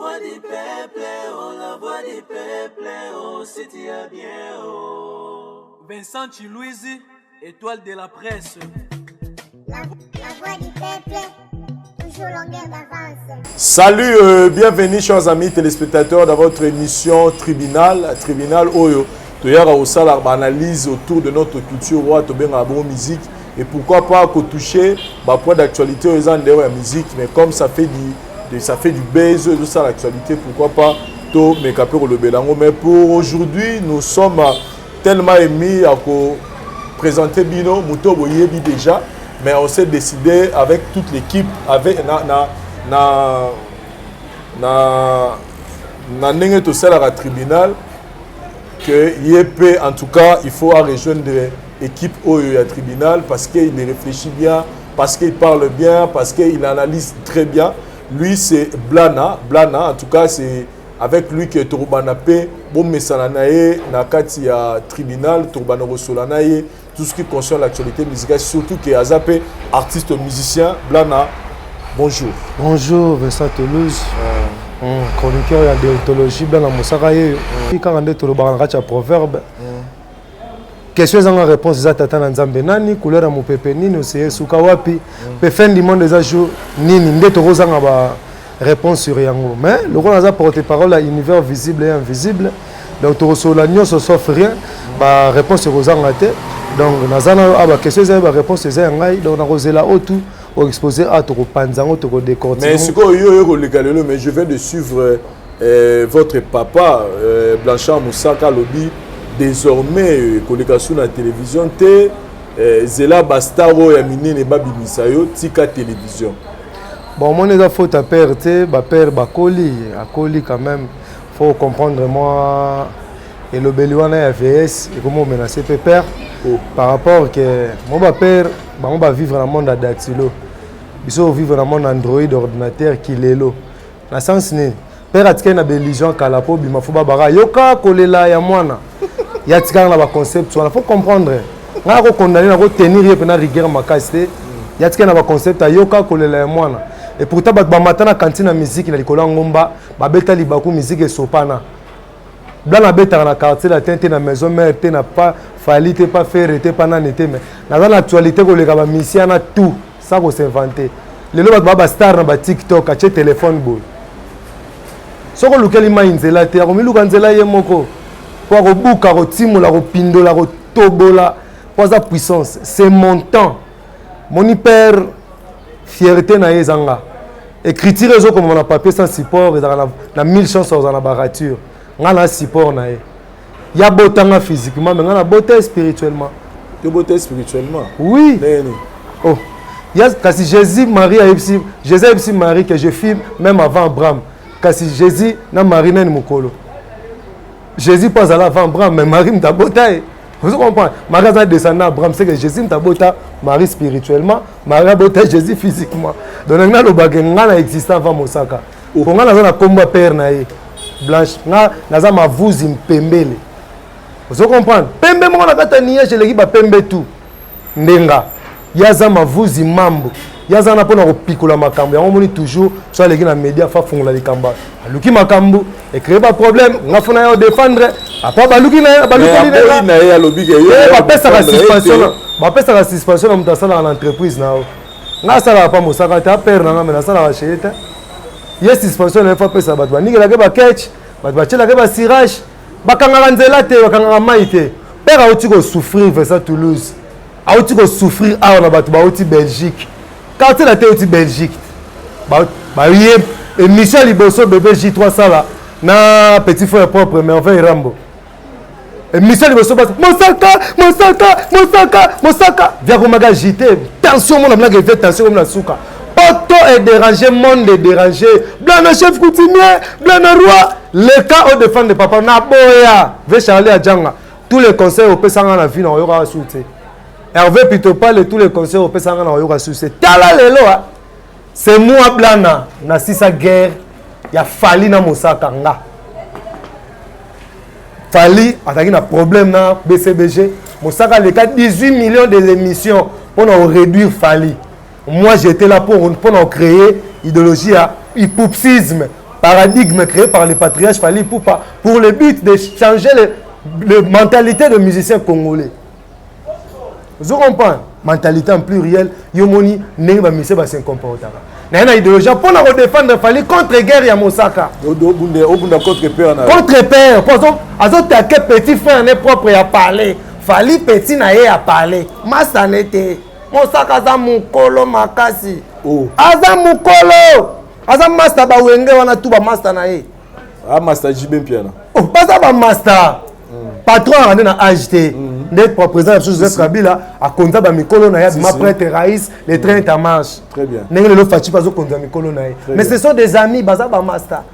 voix du peuple, oh, la voix du peuple, oh, si tu as bien, oh. Vincent Chilouizi, étoile de la presse. La voix du peuple, toujours longueur d'avance. Salut, bienvenue chers amis téléspectateurs dans votre émission Tribunal. Tribunal Oyo, Toyara Osala analyse autour de notre culture, roi Tobenga bon musique. Et pourquoi pas toucher point d'actualité aux gens de la musique, mais comme ça fait du buzz de ça l'actualité, pourquoi pas tout mes capeurs le belango. Mais pour aujourd'hui, nous sommes tellement émis à présenter Bino, Mouto Boyebi déjà, mais on s'est décidé avec toute l'équipe, avec na nenge to sala à tribunal que YP en tout cas il faut rejoindre l'équipe au tribunal parce qu'il réfléchit bien, parce qu'il parle bien, parce qu'il analyse très bien. Lui c'est Blana, en tout cas c'est avec lui que Tourubana P, bon Messalanae, Nakati à tribunal, Tourubana Rosolanae, tout ce qui concerne l'actualité musicale, surtout que Azapé, artiste musicien, Blana, bonjour. Bonjour Vincent Toulouse. Chroniqueur de déontologie bien dans Moussakaye. Quand on est tout le barangach à proverbe. Question sans réponse za tata na nzambe nani couleur à mon pepe nini aussi suka wapi pe fin du monde des jours nini ndeto rozanga ba réponse sur yango mais le roi a porté parole à univers visible et invisible donc to resola nyonso sauf rien ba réponse sur rozanga te donc nazana aba question za ba réponse za ngai donc na rozela otu au exposé à to panzango to décortiquer mais ce que yo le galelo mais je viens de suivre votre papa Blanchard Moussaka Lobi désormais collocation à la télévision te zela bastaro ya minene babimisayo tika télévision. Bon mon est faute à père te ba père ba koli quand même faut comprendre moi et le beliwana ya VS et comment menacer père par rapport que mon ba père on va vivre dans le monde dactylo biso vivre dans le monde Android ordinateur qui lelo na sens ni père atika na belligeant kala po bima fo ba bara yoka kolela ya mwana il y a un concept, il faut comprendre. On a condamné à tenir et à rigueur ma casse. Il y a un concept à yoka kolela mwana. Et pourtant ba matana cantine na musique na likola ngomba, ba beta libaku musique et sopana. Blanc na beta na quartier la tente na maison mère te na pas fali te pas faire te pas na nete mais dans l'actualité ko le ba mission na tout ça ko s'inventer. Le lo ba star na ba TikTok a téléphone boy. Soko lukeli ma inzela te ko miluka nzela ye moko. Pour rebuka, retimula, repindola, retobola, pour sa puissance, c'est mon temps. Mon hyper fierté na ezanga. Écriture les comme on a papier sans support, et na 1000 chances dans la barature. On a support na. Il y a botanga physiquement, mais on a beauté spirituellement. Tu beauté spirituellement? Oui. Oh. Il y a kasi Jésus Marie Jésus Marie que je filme même avant Abraham. Kasi Jésus na Marie na mukolo. Jésus passe à l'avant Abraham, mais Marie m'a boté. Vous comprenez? Marie a descendu à Abraham, c'est que Jésus m'a boté Marie spirituellement, Marie a boté Jésus physiquement. Donc, on a le bagage, on a existé avant Mosaka. Pour on a un combat père naïe blanche, on a ma voix impembele. Vous comprenez? Pembe mon akata niya, je l'ai dit pembe tout. Ndenga, yaza ma voix imambo. Yaza na pona kopikola makambo yango moni toujours soit les na média fa fongola likamba aluki makambo et créer pas problème ngafuna yo défendre apa baluki na baluki na ya lobby yo ba pesa la suspension na mutasala en entreprise na nga sala pa Mosaka ta père na ngame na sala ba cheta yes suspension na fa pesa bat ba ningela ke ba catch bat ba chela ke ba cirage bakanga nzela te bakanga maite père a otiko souffrir vers ça Toulouse a otiko souffrir a na bat ba oti Belgique. Quand tu es en Belgique, et Michel Liboso, bébé J300 là, na petit frère propre, mais on fait Rambo. Et Michel Liboso, Mosaka, viens comme un JT, tension, mon ami, tension comme la souka. Poto est dérangé, monde est dérangé. Blanc chef coutumier, blanc roi, le cas au défend de papa, na boya, ve Charlie à Djanga. Tous les conseils au Pessang en la vie, on y aura soutien. Hervé plutôt parle tous les conseils au Pessanga na yoga sur c'est tala lelo c'est moi blana na sisa guerre ya fali na Mosaka nga fali ataki na problème na BCBG Mosaka les 18 millions de émissions pour nous réduire fali moi j'étais là pour créer idéologie à hypopsisme paradigme créé par les patriarches Fally Ipupa pour le but de changer la mentalité de musiciens congolais. Vous comprenez? Mentalité en pluriel, Yomoni, Nenga Missé va se comporter. Il y a une idéologie pour défendre Fally contre guerre à Mosaka. Contre père. Parce que petit frère n'est propre à parler. Fally petit n'a à parler. Massa n'était. Mosaka za mukolo makasi. Aza mukolo. Aza master ba wenge wana tu ba master na ye. Ah master Jibem Piana. Oh pas ça ba master. Patron ande na AJT. D'être président Joseph Kabila a compté ba mikolo na ya ma prêtre Raïs les trains en marche. Très bien. Nengi le fachi pas zo compté mikolo na ye. Mais ce sont des amis baza ba master.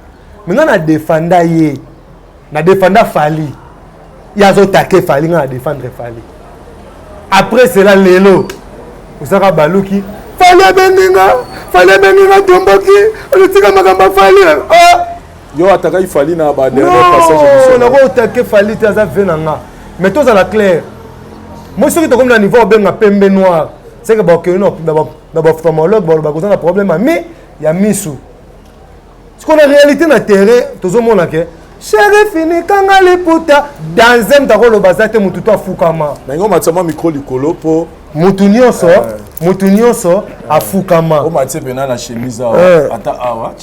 Maintenant na défenda ye. Na défenda Fally. Ya zo taquer Fally na défendre Fally. Après cela lelo. Osaka baluki Fally benginga tomboki olitika makamba Fally yo ataka Fally na ba dernier passage non na otake Fally te aza venanga mais tous à la claire moi ce qui est comme na niveau benga pembe noir c'est que ba que non na ba ophtalmologue ba ko na problème mais ya misu ce qu'on a réalité na terrain tozo mona ke chéri fini kanga liputa dans un takolo bazate mututo afukama na ngo matsama micro likolo po mutu nyonso afukama o matse pena na chemise ata awa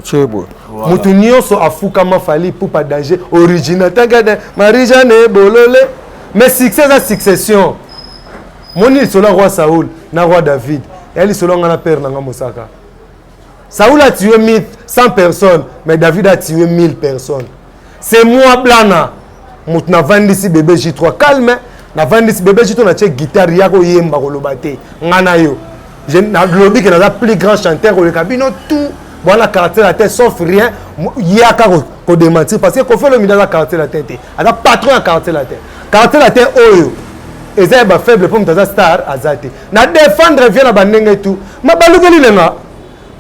chebo mutu nyonso afukama Fally Ipupa danger original tangade Marie-Jeanne bolole mais succès à succession moni solo roi Saoul na roi David elle solo ngana père na Mosaka. Saoul a tué 100 personnes mais David a tué 1000 personnes. C'est moi blana mutu na vandisi bébé J3 calme na vandisi bébé J3 na che guitare yako yemba ko lobate ngana yo je na lobby que na plus grand chanteur au cabino tout bon la caractère la tête sauf rien yaka ko démentir parce que ko fait le mida la caractère la tête ala patron la caractère la tête oyo eza ba faible pour mtaza star azate na défendre vient na banenge tout ma balugeli lenga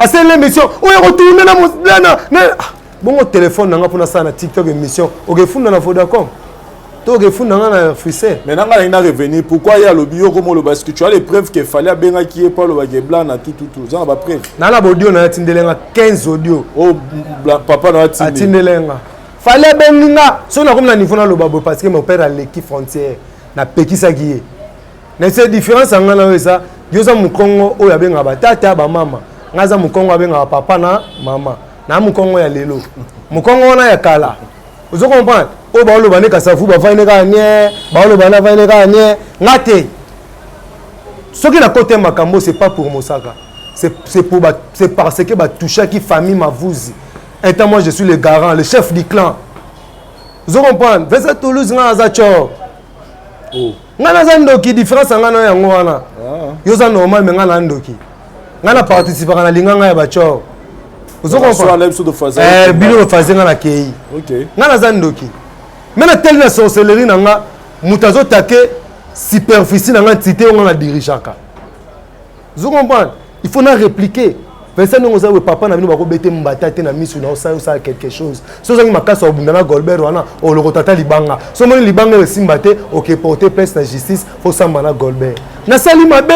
c'est l'émission oyo retourner na mosana bon au téléphone nanga pour na ça na TikTok émission okefunda na Vodacom to okefunda na Fusel mais nanga ina revenir pourquoi il y a le bio comme le parce que tu as les preuves que fallait benga qui est pas le bagé blanc na tout ça ba preuve na la audio na tindelenga 15 audio oh papa na tindelenga fallait benga so na comme na niveau na lo babo parce que mon père a l'équipe frontière na pekisa gié na cette différence nga na ça yoza mukongo oyo benga batata ba mama ngaza mukongo benga papa na mama na mukongo ya lelo mukongo na ya kala vous comprenez o ba lo bane ka safu ba vaine ka nye ba lo bana vaine ka nye ngate ce qui na côté makambo c'est pas pour Mosaka c'est parce que ba toucher qui famille Mavuzi étant moi je suis le garant le chef du clan vous comprenez vers Toulouse nga za cho ngana za ndoki différence ngana yango wana yo za normal mais ngana ndoki ngana participer na linganga ya ba cho vous comprenez bilo fazer ngana kei OK ngana za ndoki mena tel na sorcellerie nanga mutazo take superficie nanga tité ngana dirigeaka vous comprenez il faut na répliquer Vincent nous a papa na bino bako bete mbata te na misu na ça quelque chose so zangi makasa obundana Golbert wana o lo kotata libanga so moni libanga le simbate OK porter place na justice faut samba na Golbert na sali mabe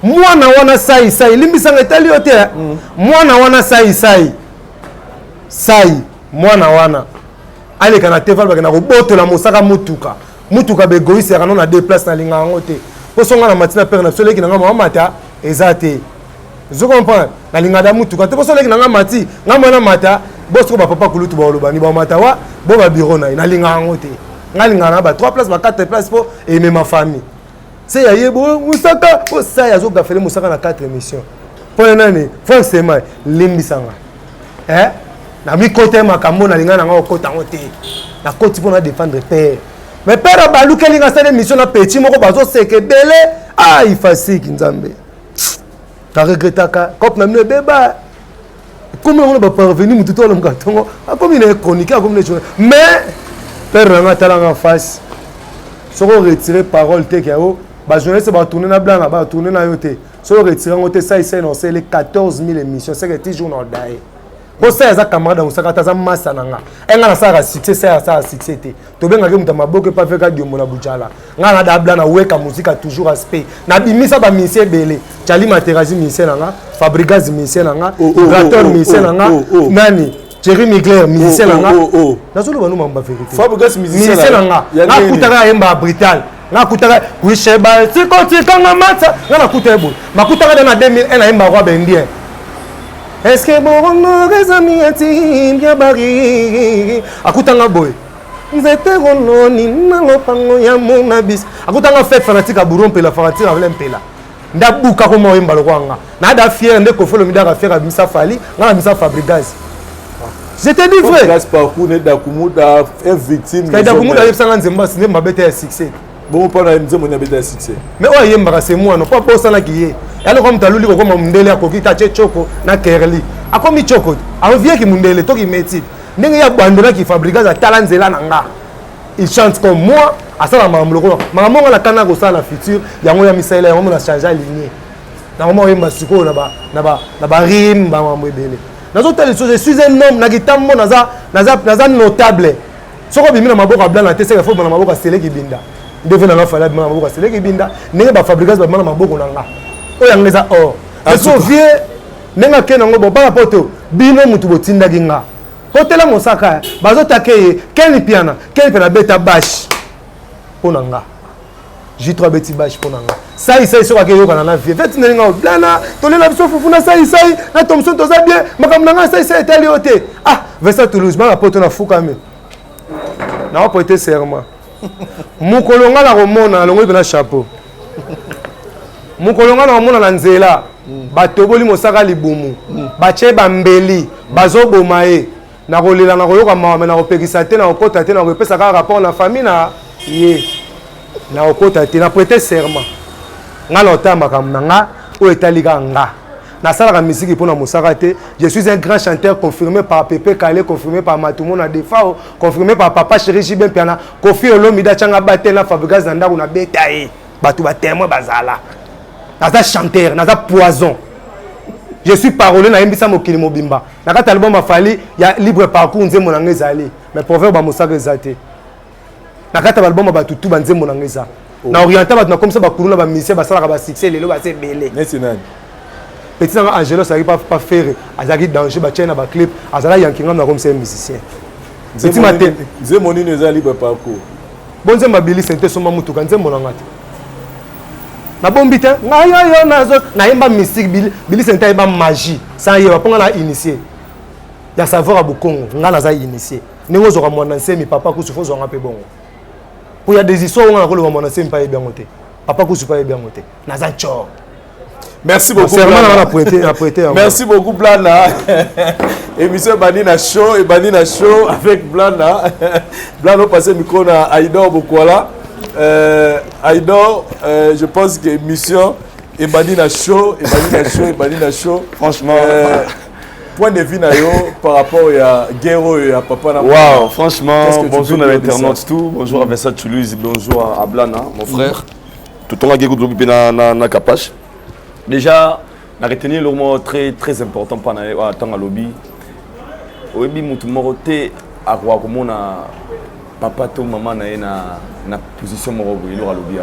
mwana wana sai limbisa ngetali yote mwana wana sai mwana wana ale kana teval bakana ko botola Mosaka mutuka be goisi kana na deux places na linga ngote po songa na matina père na soleki na ngama mata ezate. Je comprends. Na lingada mutuka te poso leki nanga mati ngamona mata bosko ba papa kulutu ba olobani ba matawa bo ba bureau na linga ngote ngalinga na ba 3 places ba 4 places pour aimer ma famille c'est ya yebo Mosaka po ça ya zo gafele Mosaka na 4 émissions pour nani forcément limbisanga na mi côté makambo na linga nanga okota ngote na côté pour na défendre père mais père ba lukeli nga cette émission na petit moko bazo seke belé il facile kinzambe ta regrettaka comme na beba comme on va parvenir mututo le mkatongo comme une chronique comme une journée mais père nga talanga face soko retirer parole te kiao ba journaliste ba tourner na blanc ba tourner na yote soko retirer ngote ça ici non c'est les 14000 émissions c'est que toujours on dae Ko ça za camarade musaka taza massa nanga. Enga na sara succès ça succès té. To benga ke mutama boke pa feka dio mona bujala. Nga na dabla na weka musique toujours aspect. Na bimisa ba misie belé. Chali materazi misie nanga, Fabricaz misie nanga, Grator misie nanga, nani Thierry Migler misie nanga. Nazolo banu mamba vérité. Fabricaz misie nanga. Na kutaka yemba Brital. Na kutaka kuisheba sikoti kanga matsa. Na kutaka makutaka na 2001 na yemba roi bendien. Est-ce que bon les amis intimes ya bari akutanga boy nzete gono ni na lopango ya monabis akutanga fête fanatique aburon pela fanatique avec mpela ndabuka ko moyemba lokwanga na da fier nde ko folo midaka fier abisa fali ngala misa Fabricaz. Je te dis vrai Fabricaz parcours ne dakumuda est victime kay dakumuda yebsanga nzemba sine mabete ya succès bon pas na nzembo na beta ya succès mais oyo yembaka c'est moi non pas pour ça na kiye yalo comme taluli ko comme mundele akokita choko na kerli akomi choko avie ki mundele to ki métier ndenge ya bandona ki Fabricaz atala nzela nanga il chante comme moi asala mamloko mamango la kana ko sala futur yango ya misaela yango na changer lignée na moment yemba siko na ba rime ba mambo ebele nazo telle chose je suis un homme na kitambo naza notable soko bimina maboko blanc na tese ka fo na maboko sele ki binda devena na fala bimana maboko sele ki binda ndenge ba Fabricaz ba bimana maboko nanga oyo angeza or aso vie nenga ke nango bo ba poto bino mutu botinda kinga kotela mosaka bazo take keni piana beta bash ponanga J3 beti bash ponanga sai so ka ke yoka na vie veti nenga blana tolela biso fufu na sai na Thomson toza bien makamnanga sai etali ote ah Versa Toulouse ba poto na fuka me na wa pote serment mukolonga la romona longo bena chapeau mukolonga na romona na nzela batoboli mosaka libumu bache bambeli bazoboma ye na kolela na koyoka mawa na kopekisa te na kokota te na kopesa ka rapport na famille na ye na kokota te na prêter serment nga lotamba kamna nga o etalika nga na salaka musique pour na mosaka te je suis un grand chanteur confirmé par Pépé Kalé confirmé par Matumo na Defao confirmé par Papa Chéri Jibin Piana Kofi Olomida changa batela Fabricaz ndako na betaye batu ba témoin bazala naza chanteur naza poison je suis parolier na yembisa mokili mobimba na kata album afali ya libre parcours nzembo na ngezali mais proverbe ba mosaka ezate na kata album ba tutu ba nzembo na ngeza na oriental ba na comme ça ba kuluna ba musicien ba salaka ba succès lelo ba se belé neti nani petit nanga Angelo ça pas faire azaki danger ba chena ba clip azala yankinga na comme ça musicien petit matin nzembo nini eza libre parcours bon nzembo bili sente soma mutuka nzembo na ngati na bombi te ngayo nazo na yemba mystique bili sente yemba magie sans yeba ponga na initié ya savoir abukongo nga naza initié ningo zoka mwana nsemi papa kusufu zonga pe bongo pour ya des histoires nga ko mwana nsemi pa yebango te papa kusufu pa yebango te naza cho. Merci beaucoup. Merci beaucoup Blana. Émission Banina Show et Banina Show avec Blana. Blana passé micro na Aïdor Bokwala. Aïdor, je pense que émission et Banina Show et Banina Show. Franchement, point de vue par rapport à Guéro et à Papa Nama. Wow, franchement, bonjour à l'internaute tout, bonjour à Versa Toulouse, bonjour à Blana, mon frère. Tout le monde qui est na Kapache. Déjà, on a retenu le mot très important pendant le temps à lobby. Au début, mon côté, à quoi comme on a papa ou maman na position il aura lobby.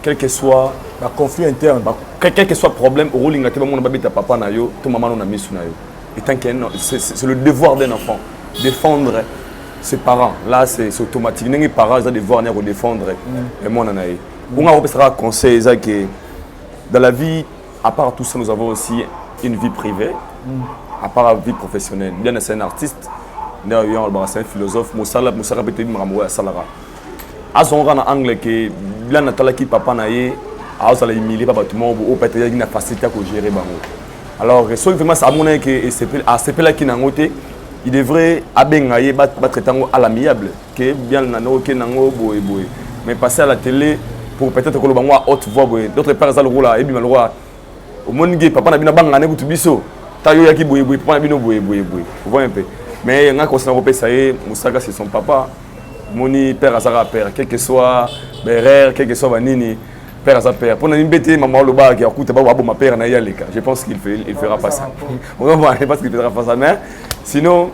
Quel que soit le conflit interne, quel que soit le problème, au rôle ingénieur, mon babé ta papa na yo, ton maman na mis sur na yo. Et tant qu'il c'est le devoir d'un enfant défendre ses parents. Là, c'est automatique. Les parents ont devoir défendre et moi na yo. On a repéré un conseil que dans la vie, à part tout ça, nous avons aussi une vie privée, à part la vie professionnelle. Bien, c'est un artiste, c'est un philosophe, Moussala peut-être Maramoué à Salara. À son rang en anglais, bien, Natala qui papa naïe, à ça la humilier pas bâtiment ou peut-être une facilité à gérer bango. Alors, ce vraiment ça mon que c'est là qui n'a ngoté, il devrait abengayer battre tango à l'amiable, que bien nano que nango boy. Mais passer à la télé pour peut-être que le bango à haute voix, d'autres pères à l'eau là, et bien le roi. Au monde gay, papa n'a bien bang ané tout biso. Tayo yaki boy, papa n'a bien boy. Vous voyez un peu. Mais on a considéré que ça y est, Moussaka c'est son papa. Moni père à Zara père, quel que soit Berer, quel que soit Vanini. Père à sa père. Pour une bête, maman le bas qui a coûté ma père n'a yaleka. Je pense qu'il fera pas ça. On va voir, je pense qu'il fera pas ça. Mais sinon,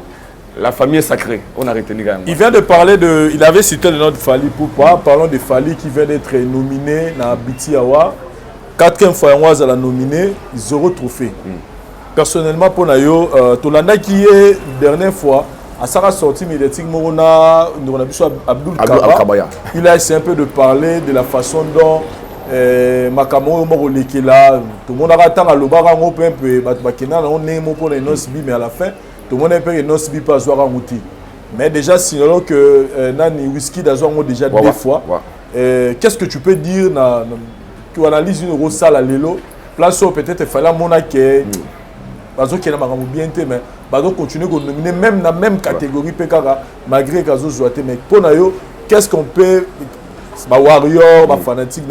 la famille est sacrée. On a retenu quand même. Il vient de parler de. Il avait cité le nom de Fally Poupa. Parlons de Fally qui vient d'être nominé dans Biti Awa. 4e fois, on a nominé 0 trophée. Personnellement, pour Nayo, Tolanda qui est dernière fois, à Sarah sorti médiatiquement, on a Abdul Kabaya. Il a essayé un peu de parler de la façon dont Makamoro Morolekela, tout le monde a attendu à l'Obara, on peut un peu, on est pour les Nosbi, mais à la fin, tout le monde a un peu les Nosbi pas à outil. Mais déjà, signalons que Nani Whisky d'Azouan déjà 2 fois. Qu'est-ce que tu peux dire tu analyses une grosse salle à l'élo, place où peut-être il fallait monaquer. Parce qu'il y a bien été, mais il continue à nominer même dans la même catégorie malgré qu'il y a des mais pour nous, qu'est-ce qu'on peut warrior, fanatique,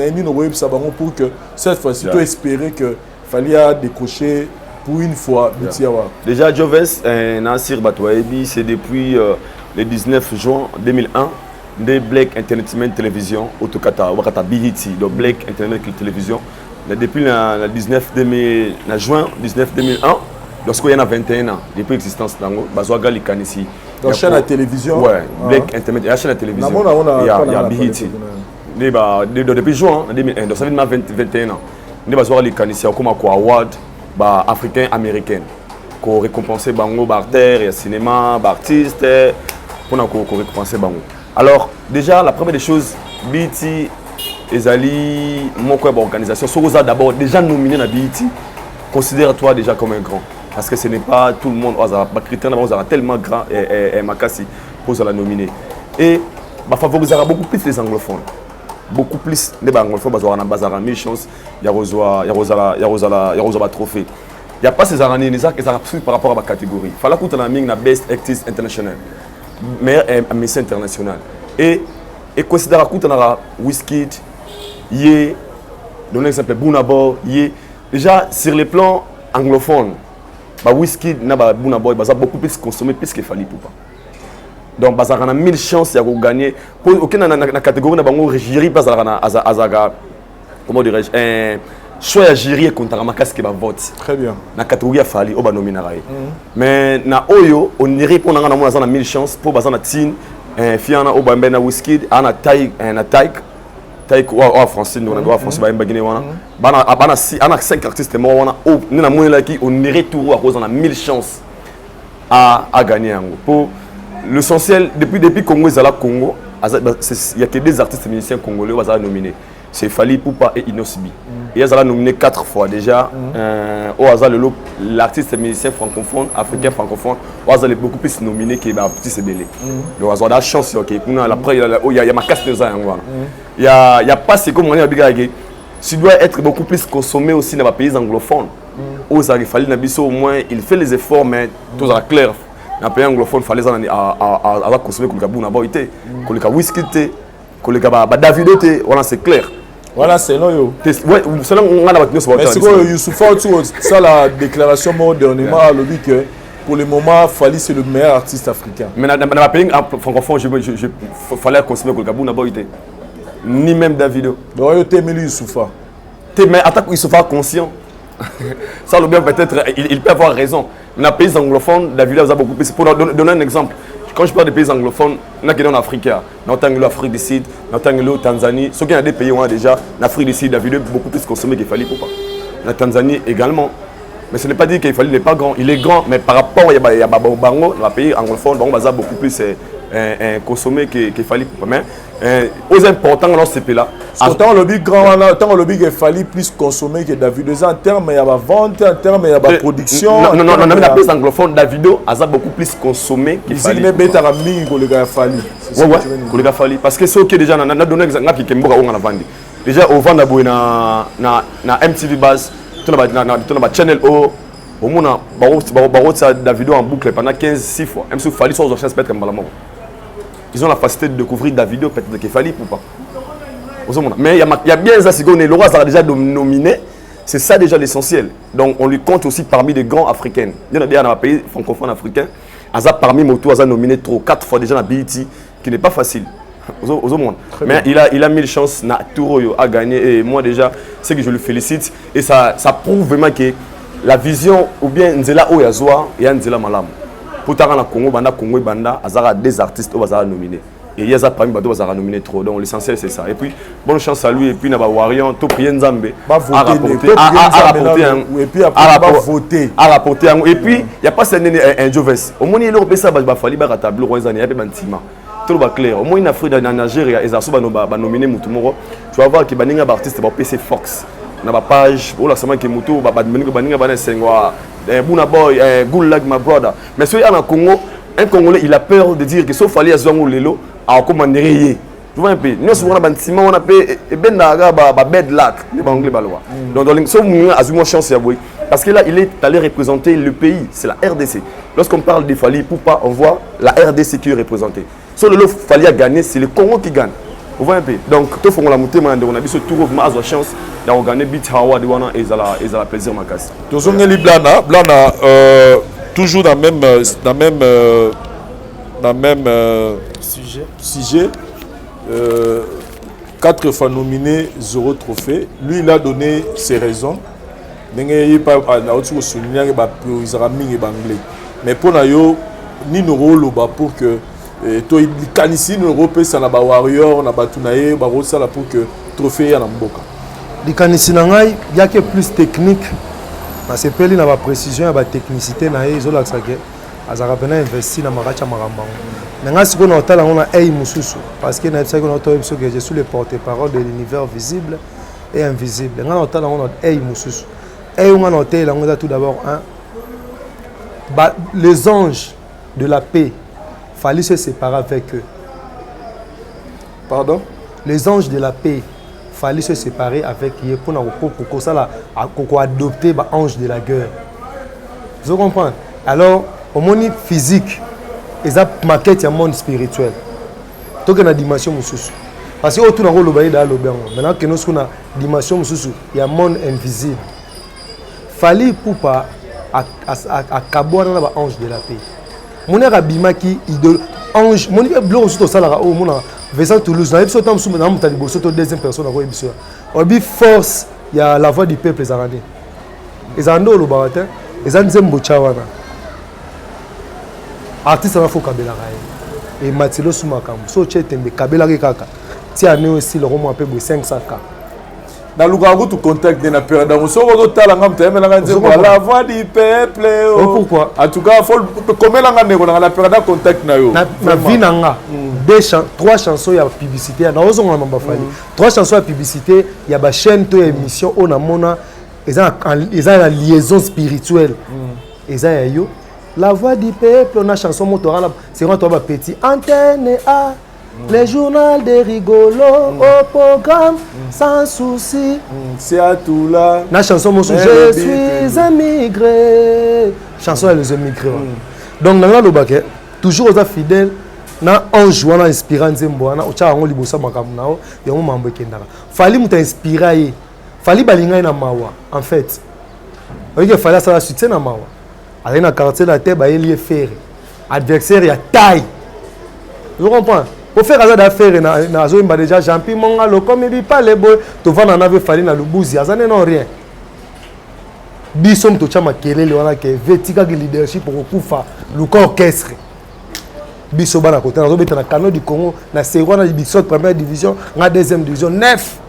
pour que cette fois-ci, tu espérer qu'il fallait décrocher pour une fois. Déjà, Joves, Nassir Batouaebi, c'est depuis le 19 juin 2001, de Black Entertainment Télévision, Autokata, Wakata BIT, de Black Entertainment Télévision. Depuis le 19 juin 19 2001, lorsqu'il y en a 21 ans, depuis l'existence d'Ango, Bazoaga Likanisi. Dans la chaîne à télévision. Ouais, Black Entertainment, la chaîne à télévision. Il y a BIT. Depuis juin 2001, donc ça fait 21 ans. Nous avons Likanisi, comme un award africain-américain. Pour récompenser Bango, Barter, et cinéma, artistes, pour récompenser Bango. Alors, déjà, la première des choses, BIT, Ezali, mon corps d'organisation, Sorosa d'abord déjà nominé à BIT, considère-toi déjà comme un grand. Parce que ce n'est pas tout le monde, les critères sont tellement grands et Makassi pour la nominer. Et favorisera beaucoup plus les anglophones. Beaucoup plus les anglophones, parce qu'il y a une chance, il y a un trophée. Il n'y a pas ces aranées, par rapport à ma catégorie. Il fallait que tu aies la Best Artist International, meilleur MC international. Et considère que tu as Wizkid, Yé, donne un exemple, Bounabo, Yé. Déjà, sur les plans anglophones, Wizkid, Bounabo, il va beaucoup plus consommer plus qu'il fallait pour pas. Donc, il y a 1000 chances de gagner. Pour la catégorie, il y a jury, comment dirais-je, soit jury contre la macasse qui va voter. Très bien. La catégorie, il fallait, on va nominer. Mais, na Oyo, on irait pour 1000 chances pour la team. Fiana au Bambena Wizkid, ana taille en français, nous on français ba mbagine wana. Bana 5 artistes morts wana au na moyen qui on irait tout à cause on a 1000 chances à gagner en pour l'essentiel depuis Congo et Congo, il y a que des artistes musiciens congolais qui sont nominés. C'est Fally Poupa et Inosbi. Et ils ont nominé 4 fois déjà. Au hasard, l'artiste musicien francophone, africain francophone, ils ont beaucoup plus nominé que les petits Sébélé. Donc ils ont la chance. Après, il y a ma casse de ça. Il n'y a pas ce comme on a dit. Tu dois être beaucoup plus consommé aussi dans les pays anglophones. Où il fallait au moins, il fait les efforts, mais tout est clair. Dans les pays anglophones, il fallait consommer comme le Gabon, comme le Whisky, comme le Davido, voilà, c'est clair. Voilà, c'est là. Ouais, c'est là on a la mais c'est quoi, Youssoufa, ça la déclaration modernement a dit que pour le moment, Fally c'est le meilleur artiste africain. Mais dans les pays francophones, il fallait consommer comme le Gabon, ni même Davido. Donc, tu as mis Youssoufa. Mais attaque Youssoufa conscient. Ça, le bien peut-être, il peut avoir raison. Dans les pays anglophones, Davido a beaucoup plus. Pour donner un exemple, quand je parle des pays anglophones, on a qui en Afrique, on a l'Afrique du Sud, on a la Tanzanie. Ceux qui ont des pays où on a déjà l'Afrique du Sud, Davido beaucoup plus consommé qu'il fallait pour pas. La Tanzanie également. Mais ce n'est pas dit qu'il fallait, il n'est pas grand. Il est grand, mais par rapport à Bango, dans les pays anglophones, on a beaucoup plus consommé qu'il fallait pour pas. Mais aux importants dans ces pays-là. Tant le big grand, tant le big il fallait plus consommer que Davido. En termes, il y a la vente, en termes, il y a la production. Non, dans les pays anglophones, Davido a beaucoup plus consommé qu'il fallait. Il y a des amis qui ont fallu. Oui, fallu. Parce que c'est ok déjà, on a donné un exemple qui est vendu. Déjà, au vend na MTV Base, na Channel O, au monde a Davido en boucle pendant 15-6 fois. Même si il fallait sur les spectres, ils ont la facilité de découvrir Davido, peut-être qu'il fallait ou pas. Mais il y a bien ça, c'est qu'on est Laura a déjà nominé, c'est ça déjà l'essentiel. Donc on lui compte aussi parmi les grands africains. Il y en a bien dans les pays francophones africains, parmi Moto, a nominé 4 fois déjà dans BET, qui n'est pas facile. Mais il a 1000 chances à gagner. Et moi déjà, c'est que je le félicite. Et ça prouve vraiment que la vision, ou bien Nzela Oyazwa, et Nzela Malam. Pour Tarana Congo, Congo et Banda, Azara des artistes qui sont nominés. Et il y a des parmi qui sont nominés trop. Donc l'essentiel c'est ça. Et puis, bonne chance à lui. Et puis, Naba Warion, tout prient Nzambe. À rapporter. Et puis, il n'y a pas un Joves. Au moins, il y a ça, il faut aller à tableau, il y a un bâtiment. Tout va clair. Au moins, en Afrique, en Nigeria, ils ont nominé Moutoumoro. Tu vas voir qu'il y a un artiste qui PC Fox. On a une page, on a qui Moutou, Boy, Goulag, my brother. Mais celui à Congo, un Congolais, il a peur de dire que sauf fallait à Zongo Lelo, à commander rien. Tu vois un peu. Nous, souvent, on a un bâtiment, on a payé, et ben d'aga, bed lac, les Anglais balois. Donc, sauf nous, à Zuma chance, parce que là, il est allé représenter le pays, c'est la RDC. Lorsqu'on parle des Fali Poupa, on voit la RDC qui est représentée. Sur le lot Fali a gagné, c'est le Congo qui gagne. Vous voyez un peu. Donc, tout le monde a dit ce tour of ma chance d'avoir gagné Beat Hawa de Wana et ça la plaisir ma casse. Tous on est Blana, toujours dans même sujet. 4 fois nominé, 0 trophée. Lui, il a donné ses raisons. Mais pour nous, ni nous rôle pour que to ikanisi no repesa na ba warrior na batunaye ba rosala pour que trophée ya na mboka likanisi na ngai yake plus technique na sepeli na ba précision ya ba technicité na ye zola tsake azaka pena investi na makacha makamba na nga siko na otala ngona ei mususu parce que na tsako na otala biso que je suis le porte-parole de l'univers visible et invisible nga na otala ngona ei mususu ei nga na otala ngona tout d'abord les anges de la paix fallait se séparer avec eux. Pardon? Les anges de la paix, fallait se séparer avec eux pour adopter les anges de la guerre. Vous comprenez? Alors, au monde physique, ils ont maquette un monde spirituel. Donc, il y a une dimension mususu. Parce que autour de nous, maintenant que nous avons une dimension mususu, il y a un monde invisible. Fallait pour pas à Kaboua dans les anges de la paix. Mon abimaki idole ange mon bloc sur salara au mon Vincent Toulouse na episode tam suma na mutali boso to deuxième personne ko ebiso obi force ya la voix du peuple ezarande ezando lo bawata ezanzembo chawana artiste na fo kabela raye et Matilo suma kam so chetembe kabela ke kaka ti ane aussi le romo appelé 500K dans le Lukaku tu contactes na période dans so ko tala ngam teme na nze la voix du peuple pourquoi en tout cas faut comment la ngane ko na la période contact na yo na vinanga 3 chansons ya publicité na ozonga mamba fali 3 chansons ya publicité ya ba chaîne to émission on a mona eza la liaison spirituelle eza ya yo la voix du peuple on a chanson motorala c'est quand toi ba petit antenne a les journaux des rigolos au programme sans souci. C'est à tout là. La chanson je suis émigré. Chanson les émigrés. Donc dans le bac toujours aux fidèles na ange wana inspirant nzembo wana ocha ngo libosa makamu nao yango mambo ekendaka. Fali muta inspirer. Fali balinga na mawa en fait. Oye fali ça la soutien na mawa. Aller na quartier la terre ba elie faire. Adversaire ya taille. Vous comprenez? Pour faire ça d'affaires na zo imba déjà Jean-Pierre Mongalo comme il pas les boy to vana na ve fali na lubuzi azane non rien bisom to chama kelele wana ke vetika ki leadership pour kufa luka orchestre biso bana côté na zo beta na Cano du Congo na Serwa na biso première division na deuxième division 9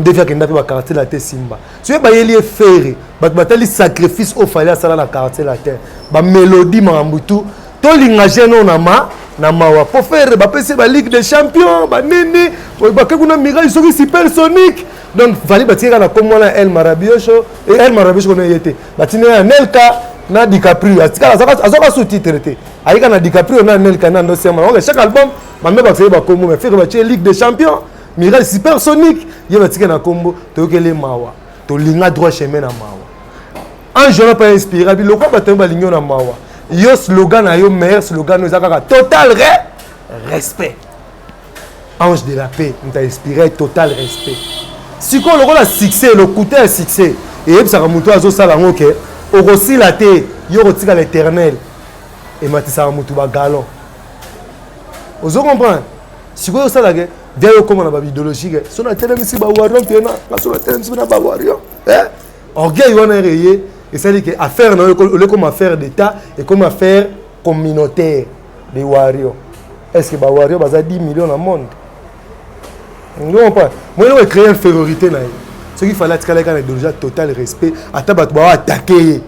devia kenda pe ba quartier la terre Simba tu ba yeli faire ba batali sacrifice au fali sala na quartier la terre ba mélodie mambutu to lingaje non na mawa pour faire ba PC ba Ligue des Champions ba nini ba kuna mira isoki supersonique donc fallait batira na comme na El Marabioso et El Marabioso qu'on était batina Nelka na DiCaprio azoka sous-titre té aika na DiCaprio na Nelka na ndo sema chaque album ba me ba ba comme mais faire ba Ligue des Champions mira supersonique ye batika na combo to kele mawa to linga droit chemin na mawa un jeune pas inspiré bi lokwa batemba lingo na mawa yo slogan na yo meilleur slogan nous a total respect ange de la paix nous t'a inspiré total respect si qu'on le rôle à succès le côté à succès et ça remonte à zo sala ngoke aussi la té yo rotika l'éternel et matisa mutu ba galon ozo comprendre Si vous avez des idéologie, si vous avez des Wario, orgueil, on est rayé. Et c'est-à-dire que affaire, comme affaire d'État et comme affaire communautaire des Wario. Est-ce que les Wario ont 10 millions dans le monde? Non, pas. Moi, je vais créer une infériorité. Ce qu'il fallait, c'est qu'il y ait total respect. Attaquer.